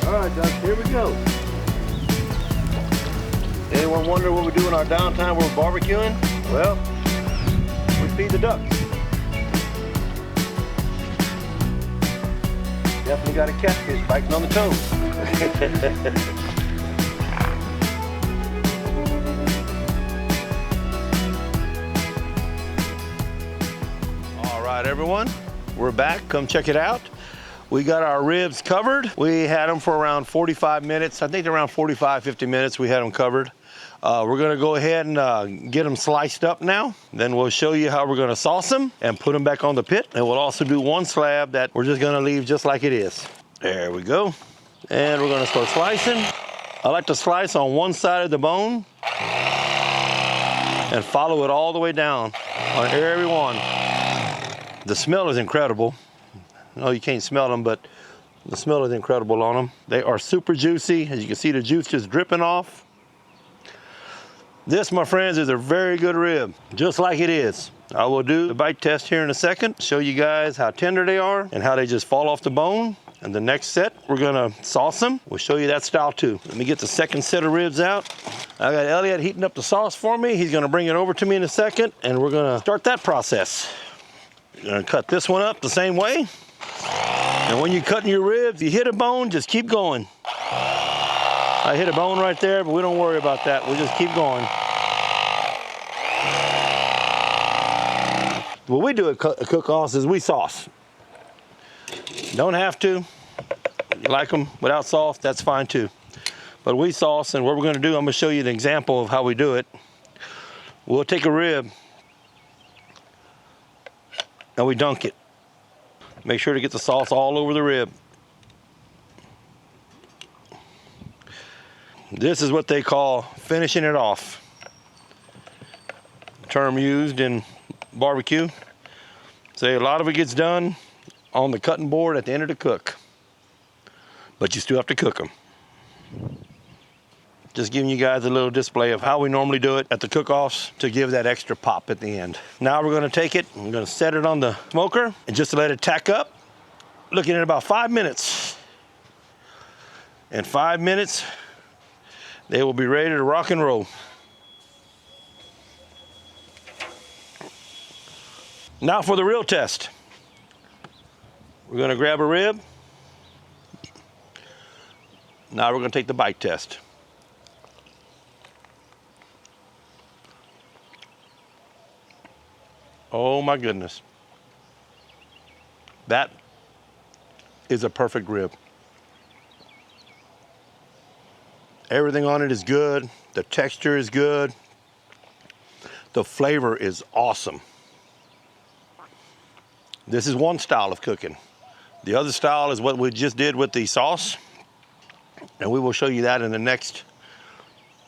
All right, Doug, here we go. Anyone wonder what we do in our downtime when we're barbecuing? Well, we feed the ducks. Definitely got a catfish biting on the toe. All right, everyone, we're back. Come check it out. We got our ribs covered. We had them for around 45 minutes. I think around 45, 50 minutes we had them covered. We're gonna go ahead and get them sliced up now. Then we'll show you how we're gonna sauce them and put them back on the pit. And we'll also do one slab that we're just gonna leave just like it is. There we go. And we're gonna start slicing. I like to slice on one side of the bone and follow it all the way down on every one. The smell is incredible. No, you can't smell them, but the smell is incredible on them. They are super juicy. As you can see, the juice just dripping off. This, my friends, is a very good rib, just like it is. I will do the bite test here in a second, show you guys how tender they are and how they just fall off the bone. And the next set, we're gonna sauce them. We'll show you that style too. Let me get the second set of ribs out. I got Elliot heating up the sauce for me. He's gonna bring it over to me in a second, and we're gonna start that process. You're gonna cut this one up the same way. And when you're cutting your ribs, you hit a bone, just keep going. I hit a bone right there, but we don't worry about that. We just keep going. What we do at cook-offs is we sauce. Don't have to. If you like them without sauce, that's fine too. But we sauce, and what we're gonna do, I'm gonna show you an example of how we do it. We'll take a rib and we dunk it. Make sure to get the sauce all over the rib. This is what they call finishing it off. Term used in barbecue. Say a lot of it gets done on the cutting board at the end of the cook, but you still have to cook them. Just giving you guys a little display of how we normally do it at the cook-offs to give that extra pop at the end. Now we're gonna take it, I'm gonna set it on the smoker and just let it tack up. Looking at about 5 minutes. In 5 minutes, they will be ready to rock and roll. Now for the real test. We're gonna grab a rib. Now we're gonna take the bite test. Oh my goodness. That is a perfect rib. Everything on it is good. The texture is good. The flavor is awesome. This is one style of cooking. The other style is what we just did with the sauce. And we will show you that in the next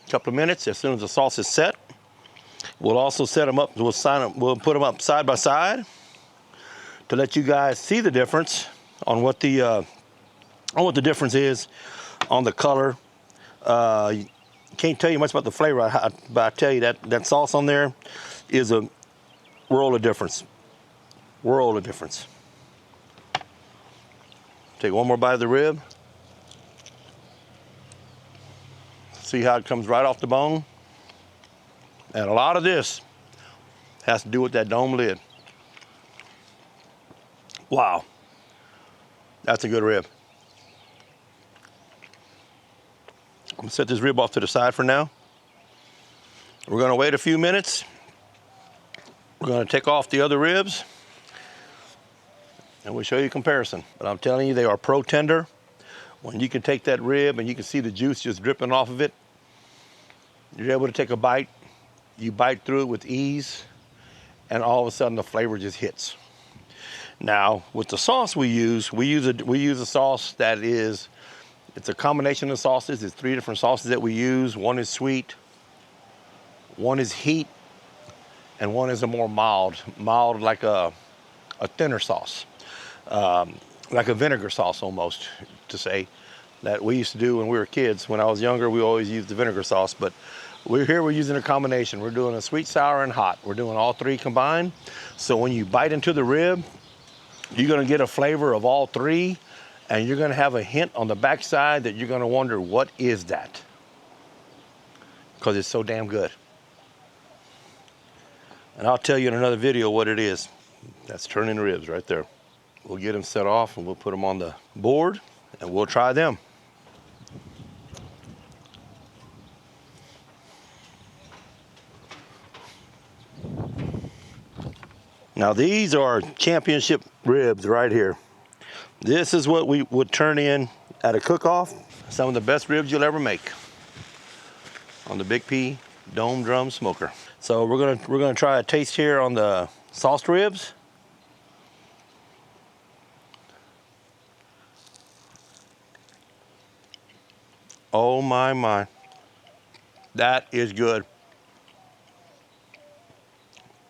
couple of minutes as soon as the sauce is set. We'll also set them up, we'll put them up side by side to let you guys see the difference on what the difference is on the color. Can't tell you much about the flavor, but I tell you that sauce on there is a world of difference. World of difference. Take one more bite of the rib. See how it comes right off the bone? And a lot of this has to do with that dome lid. Wow. That's a good rib. gonna set this rib off to the side for now. We're gonna wait a few minutes. We're gonna take off the other ribs and we'll show you a comparison. But I'm telling you, they are pro tender. When you can take that rib and you can see the juice just dripping off of it, you're able to take a bite, you bite through it with ease, and all of a sudden the flavor just hits. Now, with the sauce we use a sauce that is, it's a combination of sauces. It's 3 different sauces that we use. One is sweet, one is heat, and one is a more mild like a thinner sauce, like a vinegar sauce almost, to say, that we used to do when we were kids. When I was younger, we always used the vinegar sauce, but we're using a combination. We're doing a sweet, sour, and hot. We're doing all 3 combined. So when you bite into the rib, you're gonna get a flavor of all 3, and you're gonna have a hint on the backside that you're gonna wonder, what is that? Because it's so damn good. And I'll tell you in another video what it is. That's turning ribs right there. We'll get them set off and we'll put them on the board and we'll try them. Now these are championship ribs right here. This is what we would turn in at a cook-off. Some of the best ribs you'll ever make on the Big P Dome Drum Smoker. So we're gonna try a taste here on the sauced ribs. Oh my. That is good.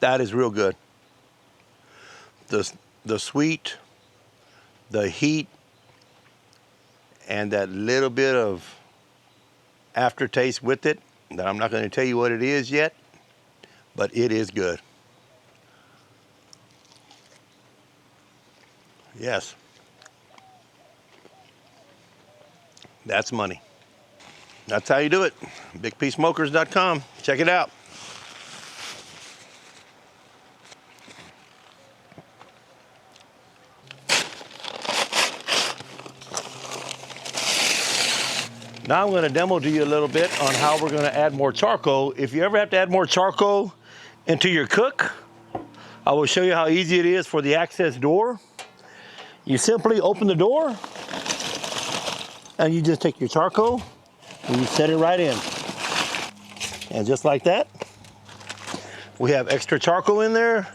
That is real good. The sweet, the heat, and that little bit of aftertaste with it that I'm not going to tell you what it is yet, but it is good. Yes. That's money. That's how you do it. BigPSmokers.com. Check it out. Now I'm going to demo to you a little bit on how we're going to add more charcoal. If you ever have to add more charcoal into your cook, I will show you how easy it is for the access door. You simply open the door and you just take your charcoal and you set it right in. And just like that, we have extra charcoal in there.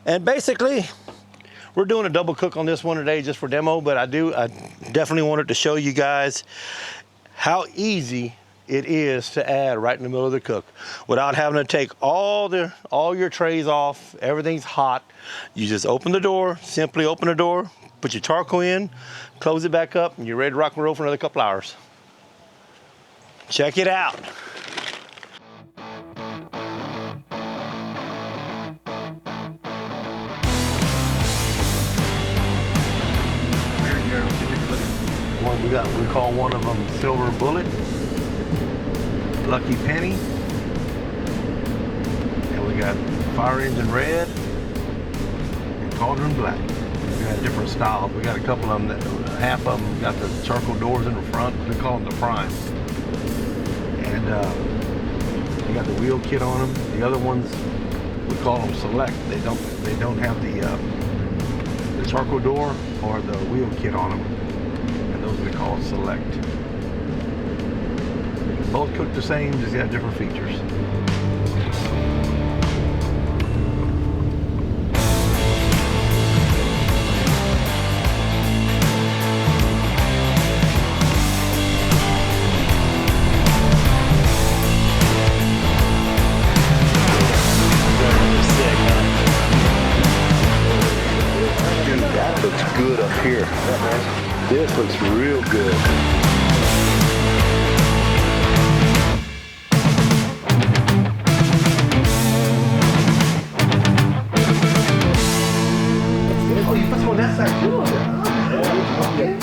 And basically, we're doing a double cook on this one today just for demo, but I definitely wanted to show you guys how easy it is to add right in the middle of the cook without having to take all your trays off. Everything's hot. You just open the door, simply open the door, put your charcoal in, close it back up, and you're ready to rock and roll for another couple hours. Check it out. We call one of them Silver Bullet, Lucky Penny, and we got Fire Engine Red and Cauldron Black. We got different styles. We got a couple of them that half of them got the charcoal doors in the front. We call them the Prime. And we got the wheel kit on them. The other ones we call them Select. They don't have the charcoal door or the wheel kit on them. Those we call Select. Both cook the same, just got different features. Dude, that looks good up here. This looks real good. Oh, you put some on that side too? Okay.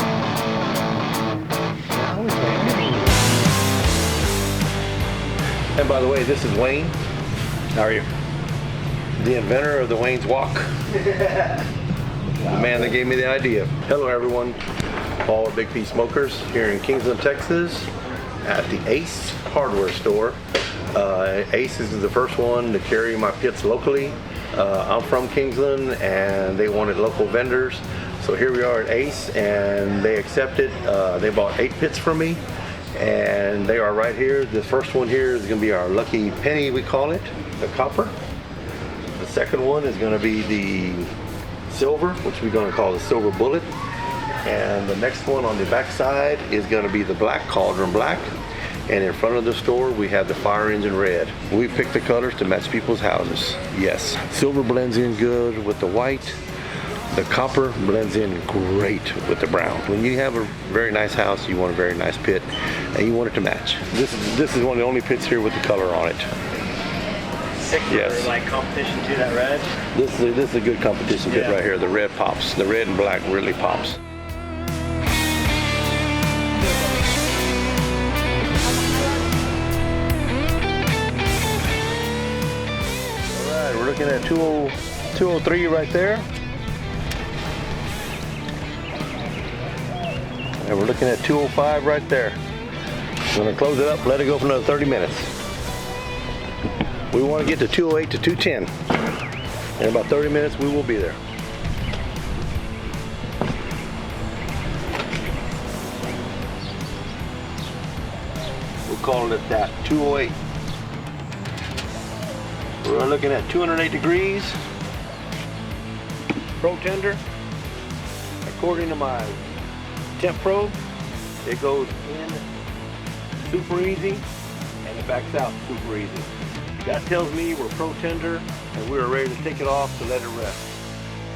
And by the way, this is Wayne. How are you? The inventor of the Wayne's Walk. The man that gave me the idea. Hello everyone. Paul at Big P Smokers here in Kingsland, Texas. at the Ace hardware store. Ace is the first one to carry my pits locally. I'm from Kingsland and they wanted local vendors. So here we are at Ace and they accepted. They bought 8 pits from me and they are right here. The first one here is going to be our lucky penny, we call it, the copper. The second one is going to be the silver, which we're going to call the silver bullet. And the next one on the back side is going to be the black, cauldron black. And in front of the store, we have the fire engine red. We picked the colors to match people's houses. Yes, silver blends in good with the white. The copper blends in great with the brown. When you have a very nice house, you want a very nice pit, and you want it to match. This is one of the only pits here with the color on it. Sick for Yes. like competition too, that red. This is a good competition pit right here. The red pops. The red and black really pops. We're looking at 203 right there. And we're looking at 205 right there. We're gonna close it up, let it go for another 30 minutes. We wanna get to 208 to 210. In about 30 minutes, we will be there. We'll call it that, 208. We're looking at 208 degrees. Pro tender. According to my temp probe, it goes in super easy and it backs out super easy. That tells me we're pro tender and we're ready to take it off to let it rest.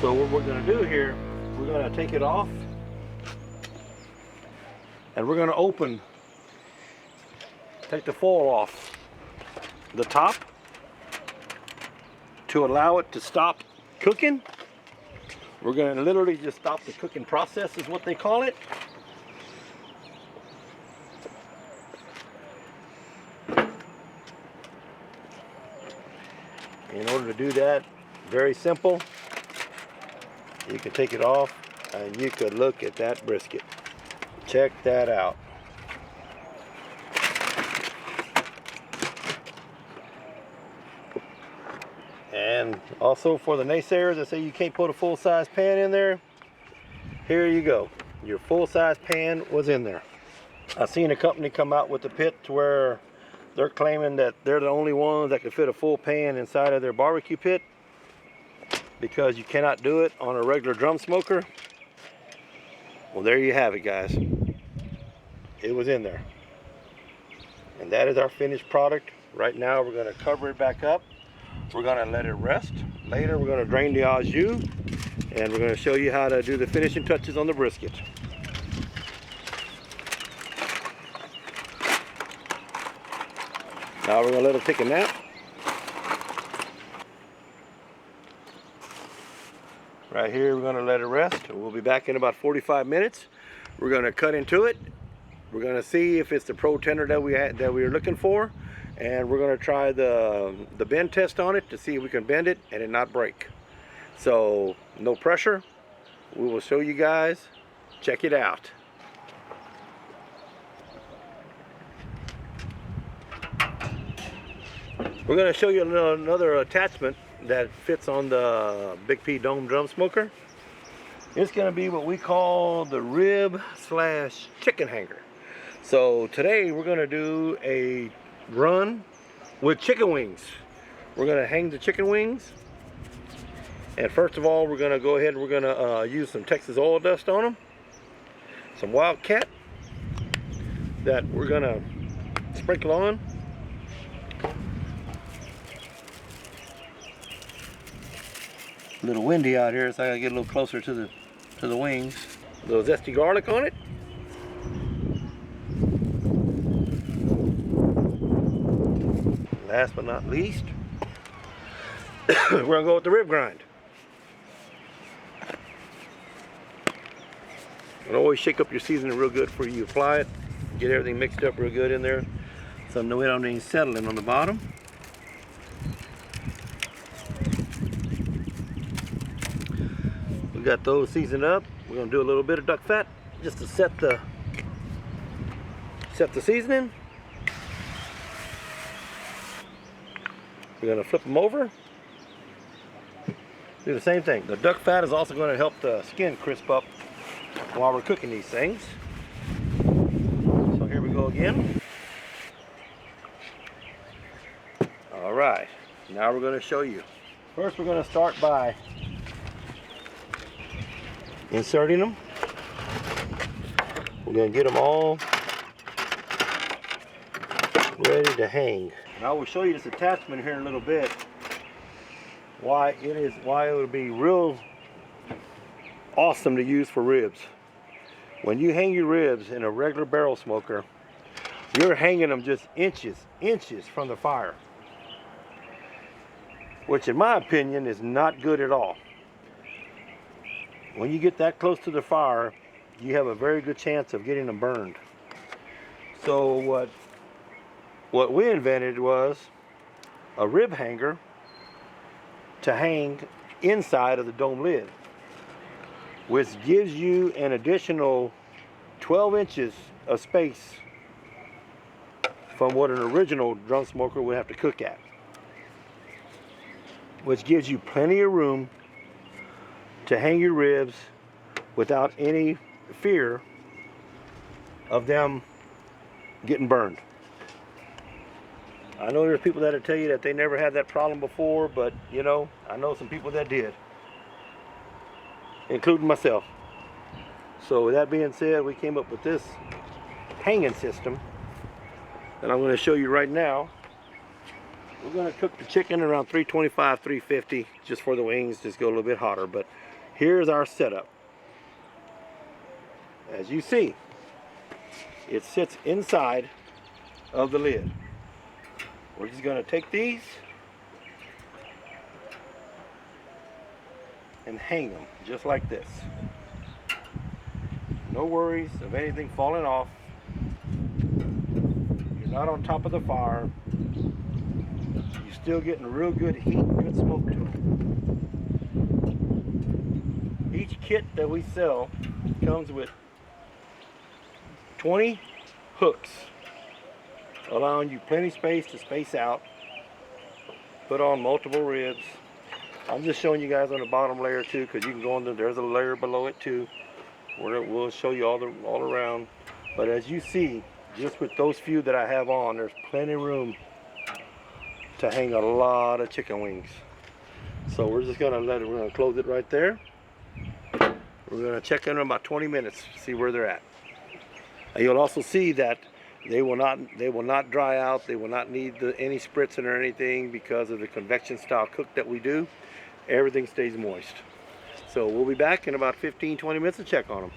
So what we're going to do here, we're going to take it off and we're going to take the foil off the top to allow it to stop cooking. We're going to literally just stop the cooking process is what they call it. In order to do that, very simple. You can take it off and you could look at that brisket. Check that out. And also for the naysayers that say you can't put a full-size pan in there, here you go. Your full-size pan was in there. I've seen a company come out with a pit to where they're claiming that they're the only ones that can fit a full pan inside of their barbecue pit because you cannot do it on a regular drum smoker. Well, there you have it, guys. It was in there. And that is our finished product. Right now, we're going to cover it back up. We're going to let it rest. Later, we're going to drain the au jus, and we're going to show you how to do the finishing touches on the brisket. Now we're going to let it take a nap. Right here, we're going to let it rest. We'll be back in about 45 minutes. We're going to cut into it. We're going to see if it's the pro tender that we were looking for. And we're going to try the bend test on it to see if we can bend it and it not break. So no pressure. We will show you guys. Check it out. We're going to show you another attachment that fits on the Big P Dome drum smoker. It's going to be what we call the rib/chicken hanger. So today we're going to do a run with chicken wings. We're going to hang the chicken wings, and first of all we're going to go ahead and we're going to use some Texas oil dust on them, some Wildcat that we're going to sprinkle on. A little windy out here, so I gotta get a little closer to the wings. A little zesty garlic on it. Last but not least, we're gonna go with the rib grind. And always shake up your seasoning real good before you apply it. Get everything mixed up real good in there, so no, we don't need settling on the bottom. We got those seasoned up. We're gonna do a little bit of duck fat just to set set the seasoning. We're gonna flip them over. Do the same thing. The duck fat is also gonna help the skin crisp up while we're cooking these things. So here we go again. All right, now we're gonna show you. First, we're gonna start by inserting them. We're gonna get them all ready to hang. And I will show you this attachment here in a little bit. Why it would be real awesome to use for ribs. When you hang your ribs in a regular barrel smoker, you're hanging them just inches from the fire, which in my opinion is not good at all. When you get that close to the fire, you have a very good chance of getting them burned. So what we invented was a rib hanger to hang inside of the dome lid, which gives you an additional 12 inches of space from what an original drum smoker would have to cook at, which gives you plenty of room to hang your ribs without any fear of them getting burned. I know there's people that'll tell you that they never had that problem before, but you know, I know some people that did, including myself. So with that being said, we came up with this hanging system that I'm going to show you right now. We're going to cook the chicken around 325, 350, just for the wings, just go a little bit hotter. But here's our setup. As you see, it sits inside of the lid. We're just going to take these and hang them just like this. No worries of anything falling off. You're not on top of the fire. You're still getting real good heat and good smoke to them. Each kit that we sell comes with 20 hooks, allowing you plenty space to space out, put on multiple ribs. I'm just showing you guys on the bottom layer too, because you can go on there's a layer below it too, where we'll show you all around. But as you see, just with those few that I have on, there's plenty of room to hang a lot of chicken wings. So we're just gonna we're gonna close it right there. We're gonna check in about 20 minutes, see where they're at. And you'll also see that they will not dry out. They will not need any spritzing or anything because of the convection style cook that we do. Everything stays moist. So we'll be back in about 15-20 minutes to check on them.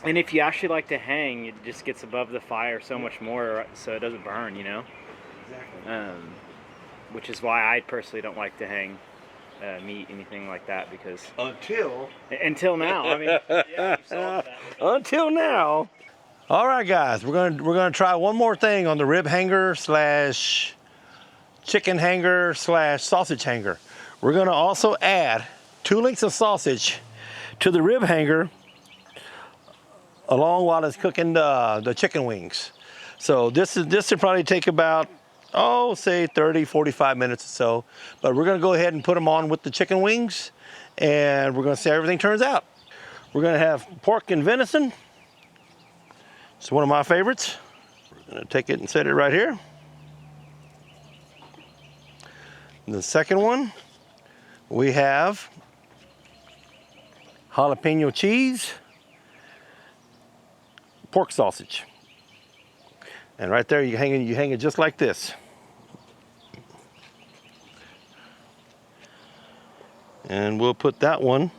And if you actually like to hang, it just gets above the fire so much more, so it doesn't burn, you know. Exactly. Which is why I personally don't like to hang meat, anything like that, because until now, I mean, yeah, you saw that. Until now. All right, guys, we're gonna try one more thing on the rib hanger slash chicken hanger slash sausage hanger. We're gonna also add 2 links of sausage to the rib hanger along while it's cooking the chicken wings. So this will probably take about, say 30-45 minutes or so. But we're gonna go ahead and put them on with the chicken wings, and we're gonna see how everything turns out. We're gonna have pork and venison. It's one of my favorites. We're gonna take it and set it right here. And the second one, we have jalapeno cheese, pork sausage. And right there, you hang it just like this. And we'll put that one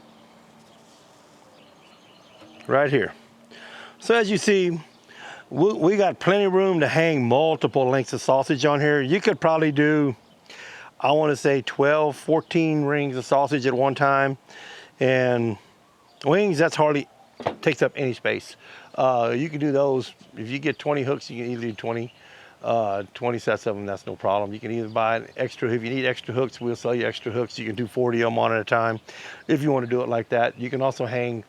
right here. So as you see, we got plenty of room to hang multiple lengths of sausage on here. You could probably do, I want to say 12, 14 rings of sausage at one time. And wings, that's hardly takes up any space. You can do those, if you get 20 hooks, you can easily do 20 sets of them, that's no problem. You can either buy an extra, if you need extra hooks, we'll sell you extra hooks. You can do 40 of them on at a time if you want to do it like that. You can also hang,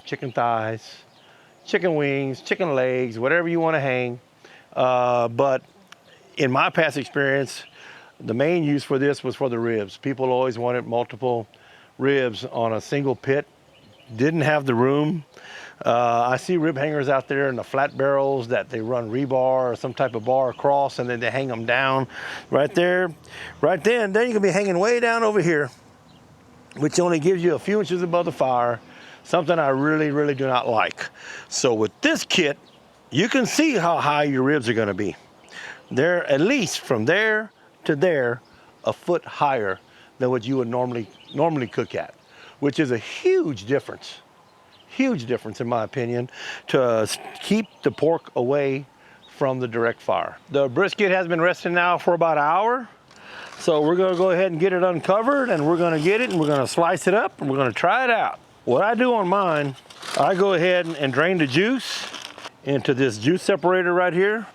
chicken thighs, chicken wings, chicken legs, whatever you want to hang. But in my past experience, the main use for this was for the ribs. People always wanted multiple ribs on a single pit. Didn't have the room. I see rib hangers out there in the flat barrels that they run rebar or some type of bar across, and then they hang them down right there. Right then you can be hanging way down over here, which only gives you a few inches above the fire, something I really, really do not like. So with this kit, you can see how high your ribs are gonna be. They're at least from there to there, a foot higher than what you would normally cook at, which is a huge difference. Huge difference in my opinion, to keep the pork away from the direct fire. The brisket has been resting now for about an hour. So we're gonna go ahead and get it uncovered, and we're gonna get it and we're gonna slice it up and we're gonna try it out. What I do on mine, I go ahead and drain the juice into this juice separator right here.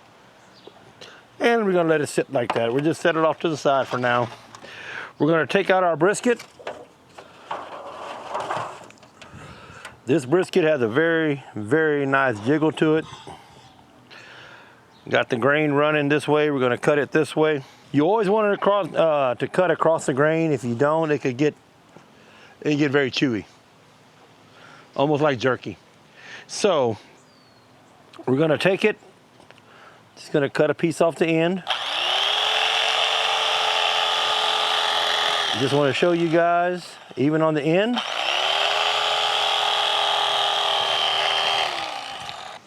And we're gonna let it sit like that. We'll just set it off to the side for now. We're gonna take out our brisket. This brisket has a very, very nice jiggle to it. Got the grain running this way. We're gonna cut it this way. You always want it to cut across the grain. If you don't, it could get very chewy, almost like jerky. So we're gonna take it. Just gonna cut a piece off the end. Just want to show you guys, even on the end.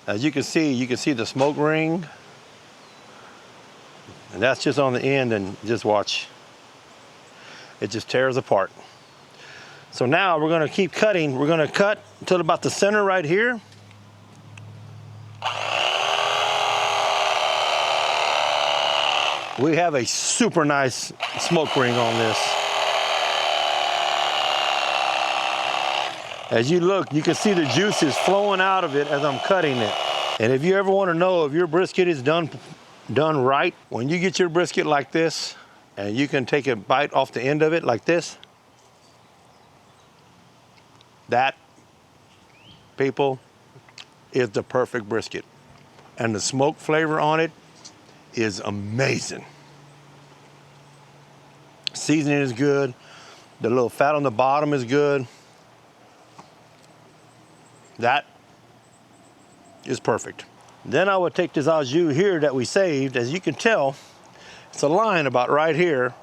As you can see the smoke ring. And that's just on the end, and just watch. It just tears apart. So now we're gonna keep cutting. We're gonna cut until about the center right here. We have a super nice smoke ring on this. As you look, you can see the juices flowing out of it as I'm cutting it. And if you ever want to know if your brisket is done right, when you get your brisket like this, and you can take a bite off the end of it like this, that, people, is the perfect brisket. And the smoke flavor on it is amazing. Seasoning is good. The little fat on the bottom is good. That is perfect. Then I would take this au jus here that we saved. As you can tell, it's a line about right here.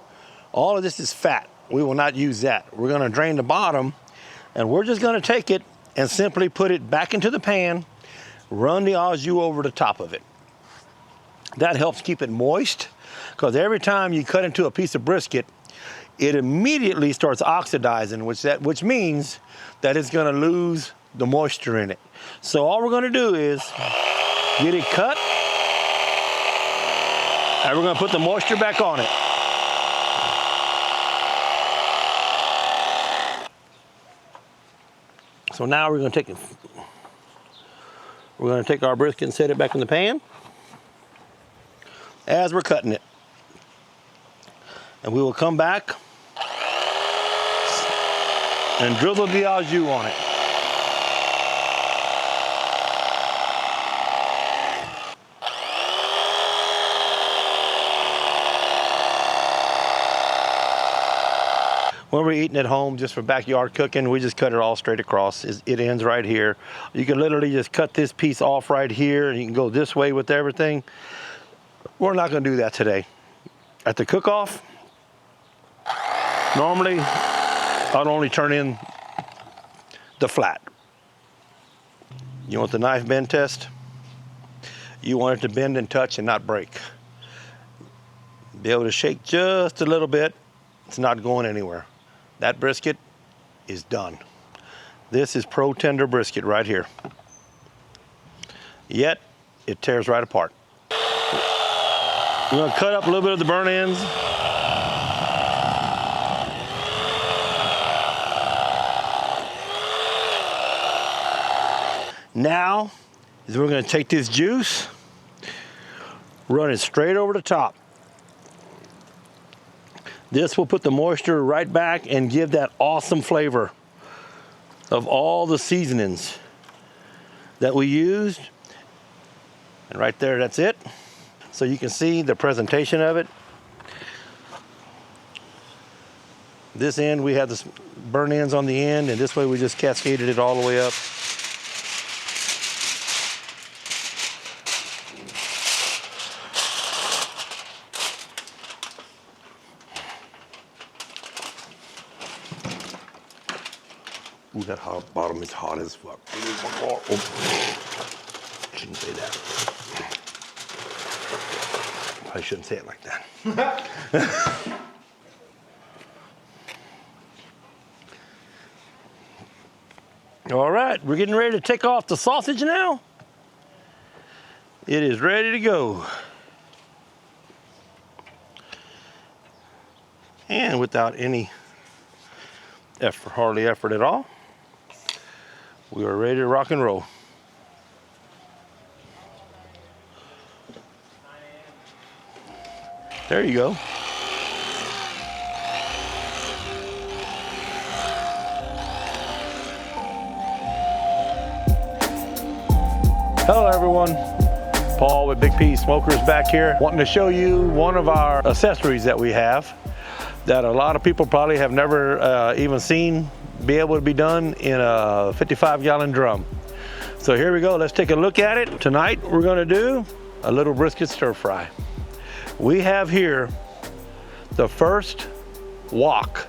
All of this is fat. We will not use that. We're gonna drain the bottom, and we're just gonna take it and simply put it back into the pan, run the au jus over the top of it. That helps keep it moist, because every time you cut into a piece of brisket, it immediately starts oxidizing, which means that it's gonna lose the moisture in it. So all we're gonna do is get it cut, and we're gonna put the moisture back on it. So now we're gonna take our brisket and set it back in the pan as we're cutting it. And we will come back and drizzle the au jus on it. When we're eating at home, just for backyard cooking, we just cut it all straight across. It ends right here. You can literally just cut this piece off right here, and you can go this way with everything. We're not gonna do that today. At the cook-off, normally, I'd only turn in the flat. You want the knife bend test? You want it to bend and touch and not break. Be able to shake just a little bit. It's not going anywhere. That brisket is done. This is pro tender brisket right here. Yet, it tears right apart. We're gonna cut up a little bit of the burn ends. Now, we're gonna take this juice, run it straight over the top. This will put the moisture right back and give that awesome flavor of all the seasonings that we used. And right there, that's it. So you can see the presentation of it. This end, we have the burn ends on the end, and this way we just cascaded it all the way up. Ooh, that hot bottom is hot as fuck. Oh, shouldn't say that. I shouldn't say it like that. All right, we're getting ready to take off the sausage now. It is ready to go. And without any effort, hardly effort at all, we are ready to rock and roll. There you go. Hello everyone, Paul with Big P Smokers back here, wanting to show you one of our accessories that we have that a lot of people probably have never even seen be able to be done in a 55-gallon drum. So here we go, let's take a look at it. Tonight we're gonna do a little brisket stir fry. We have here the first wok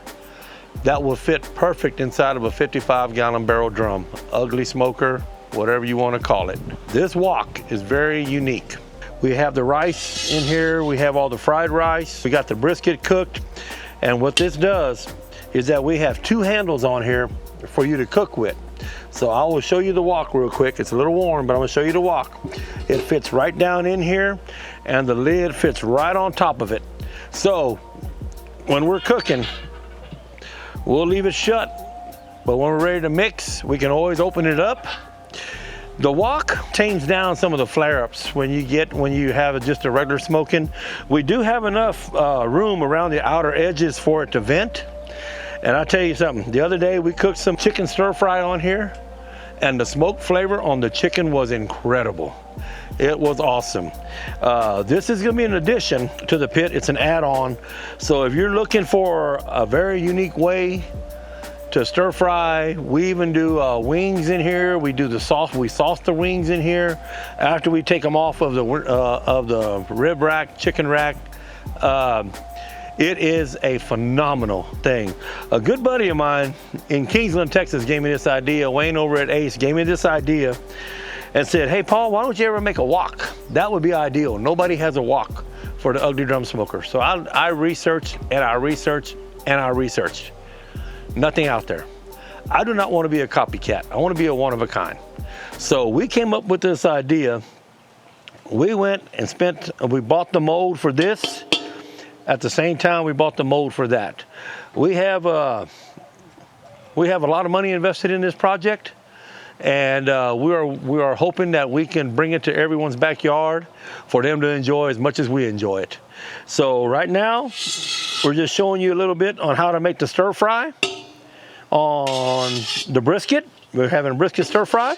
that will fit perfect inside of a 55-gallon barrel drum, ugly smoker, whatever you want to call it. This wok is very unique. We have the rice in here, we have all the fried rice, we got the brisket cooked, and what this does is that we have two handles on here for you to cook with. So I will show you the wok real quick. It's a little warm, but I'm gonna show you the wok. It fits right down in here, and the lid fits right on top of it. So when we're cooking, we'll leave it shut, but when we're ready to mix, we can always open it up. The wok tames down some of the flare-ups when you have just a regular smoking. We do have enough room around the outer edges for it to vent. And I'll tell you something, the other day we cooked some chicken stir fry on here, and the smoke flavor on the chicken was incredible. It was awesome. This is gonna be an addition to the pit. It's an add-on. So if you're looking for a very unique way to stir fry, we even do wings in here. We do the sauce. We sauce the wings in here after we take them off of the rib rack, chicken rack. It is a phenomenal thing. A good buddy of mine in Kingsland, Texas gave me this idea. Wayne over at Ace gave me this idea and said, hey Paul, why don't you ever make a wok? That would be ideal. Nobody has a wok for the ugly drum smoker. So I researched and I researched and I researched. Nothing out there. I do not want to be a copycat. I want to be a one of a kind. So we came up with this idea. We went and we bought the mold for this. At the same time, we bought the mold for that. We have a lot of money invested in this project, and we are hoping that we can bring it to everyone's backyard for them to enjoy as much as we enjoy it. So right now, we're just showing you a little bit on how to make the stir fry on the brisket. We're having a brisket stir fry.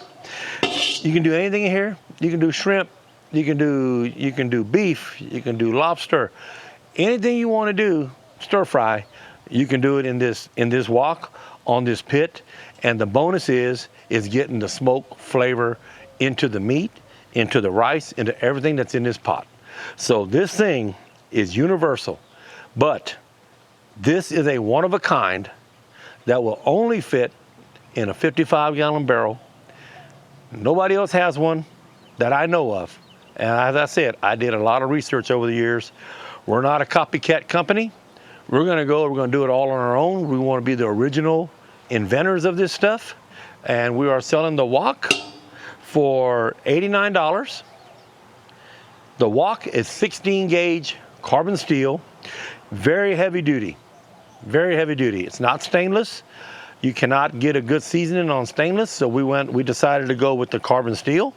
You can do anything in here. You can do shrimp. You can do beef. You can do lobster. Anything you want to do, stir fry, you can do it in this wok on this pit. And the bonus is getting the smoke flavor into the meat, into the rice, into everything that's in this pot. So this thing is universal, but this is a one of a kind that will only fit in a 55-gallon barrel. Nobody else has one that I know of. And as I said, I did a lot of research over the years. We're not a copycat company. We're gonna do it all on our own. We wanna be the original inventors of this stuff. And we are selling the wok for $89. The wok is 16 gauge carbon steel, very heavy duty, very heavy duty. It's not stainless. You cannot get a good seasoning on stainless, so we decided to go with the carbon steel.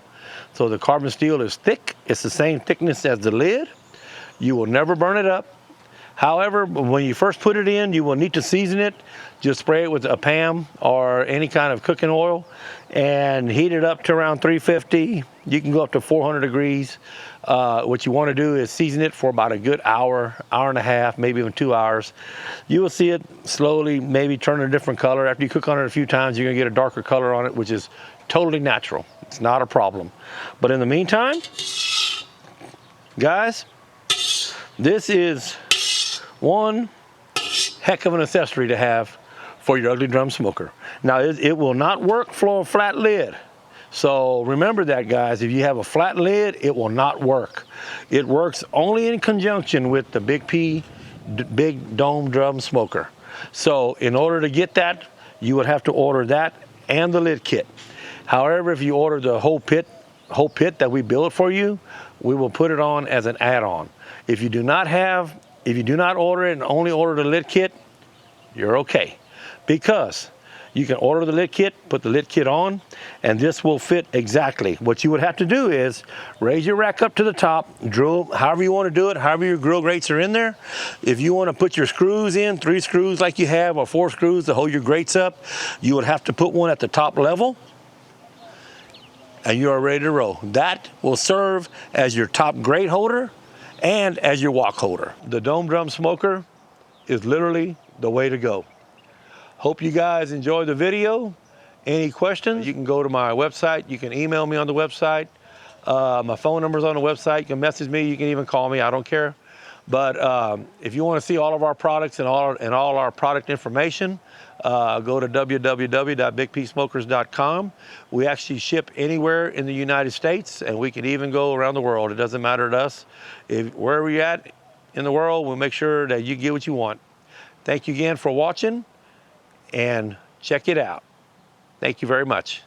So the carbon steel is thick. It's the same thickness as the lid. You will never burn it up. However, when you first put it in, you will need to season it. Just spray it with a PAM or any kind of cooking oil and heat it up to around 350. You can go up to 400 degrees. What you want to do is season it for about a good hour, hour and a half, maybe even 2 hours. You will see it slowly maybe turn a different color. After you cook on it a few times, you're going to get a darker color on it, which is totally natural. It's not a problem. But in the meantime, guys, this is one heck of an accessory to have for your ugly drum smoker. Now, it will not work for a flat lid. So remember that, guys. If you have a flat lid, it will not work. It works only in conjunction with the Big P, big dome drum smoker. So in order to get that, you would have to order that and the lid kit. However, if you order the whole pit that we build for you, we will put it on as an add-on. If you do not order it and only order the lid kit, you're okay. Because you can order the lid kit, put the lid kit on, and this will fit exactly. What you would have to do is raise your rack up to the top, drill however you want to do it, however your grill grates are in there. If you want to put your screws in, 3 screws like you have, or 4 screws to hold your grates up, you would have to put one at the top level, and you are ready to roll. That will serve as your top grate holder and as your wok holder. The dome drum smoker is literally the way to go. Hope you guys enjoyed the video. Any questions, you can go to my website. You can email me on the website. My phone number's on the website. You can message me. You can even call me. I don't care. But if you want to see all of our products and all our product information, go to www.bigpsmokers.com. We actually ship anywhere in the United States, and we can even go around the world. It doesn't matter to us. Wherever you're at in the world, we'll make sure that you get what you want. Thank you again for watching, and check it out. Thank you very much.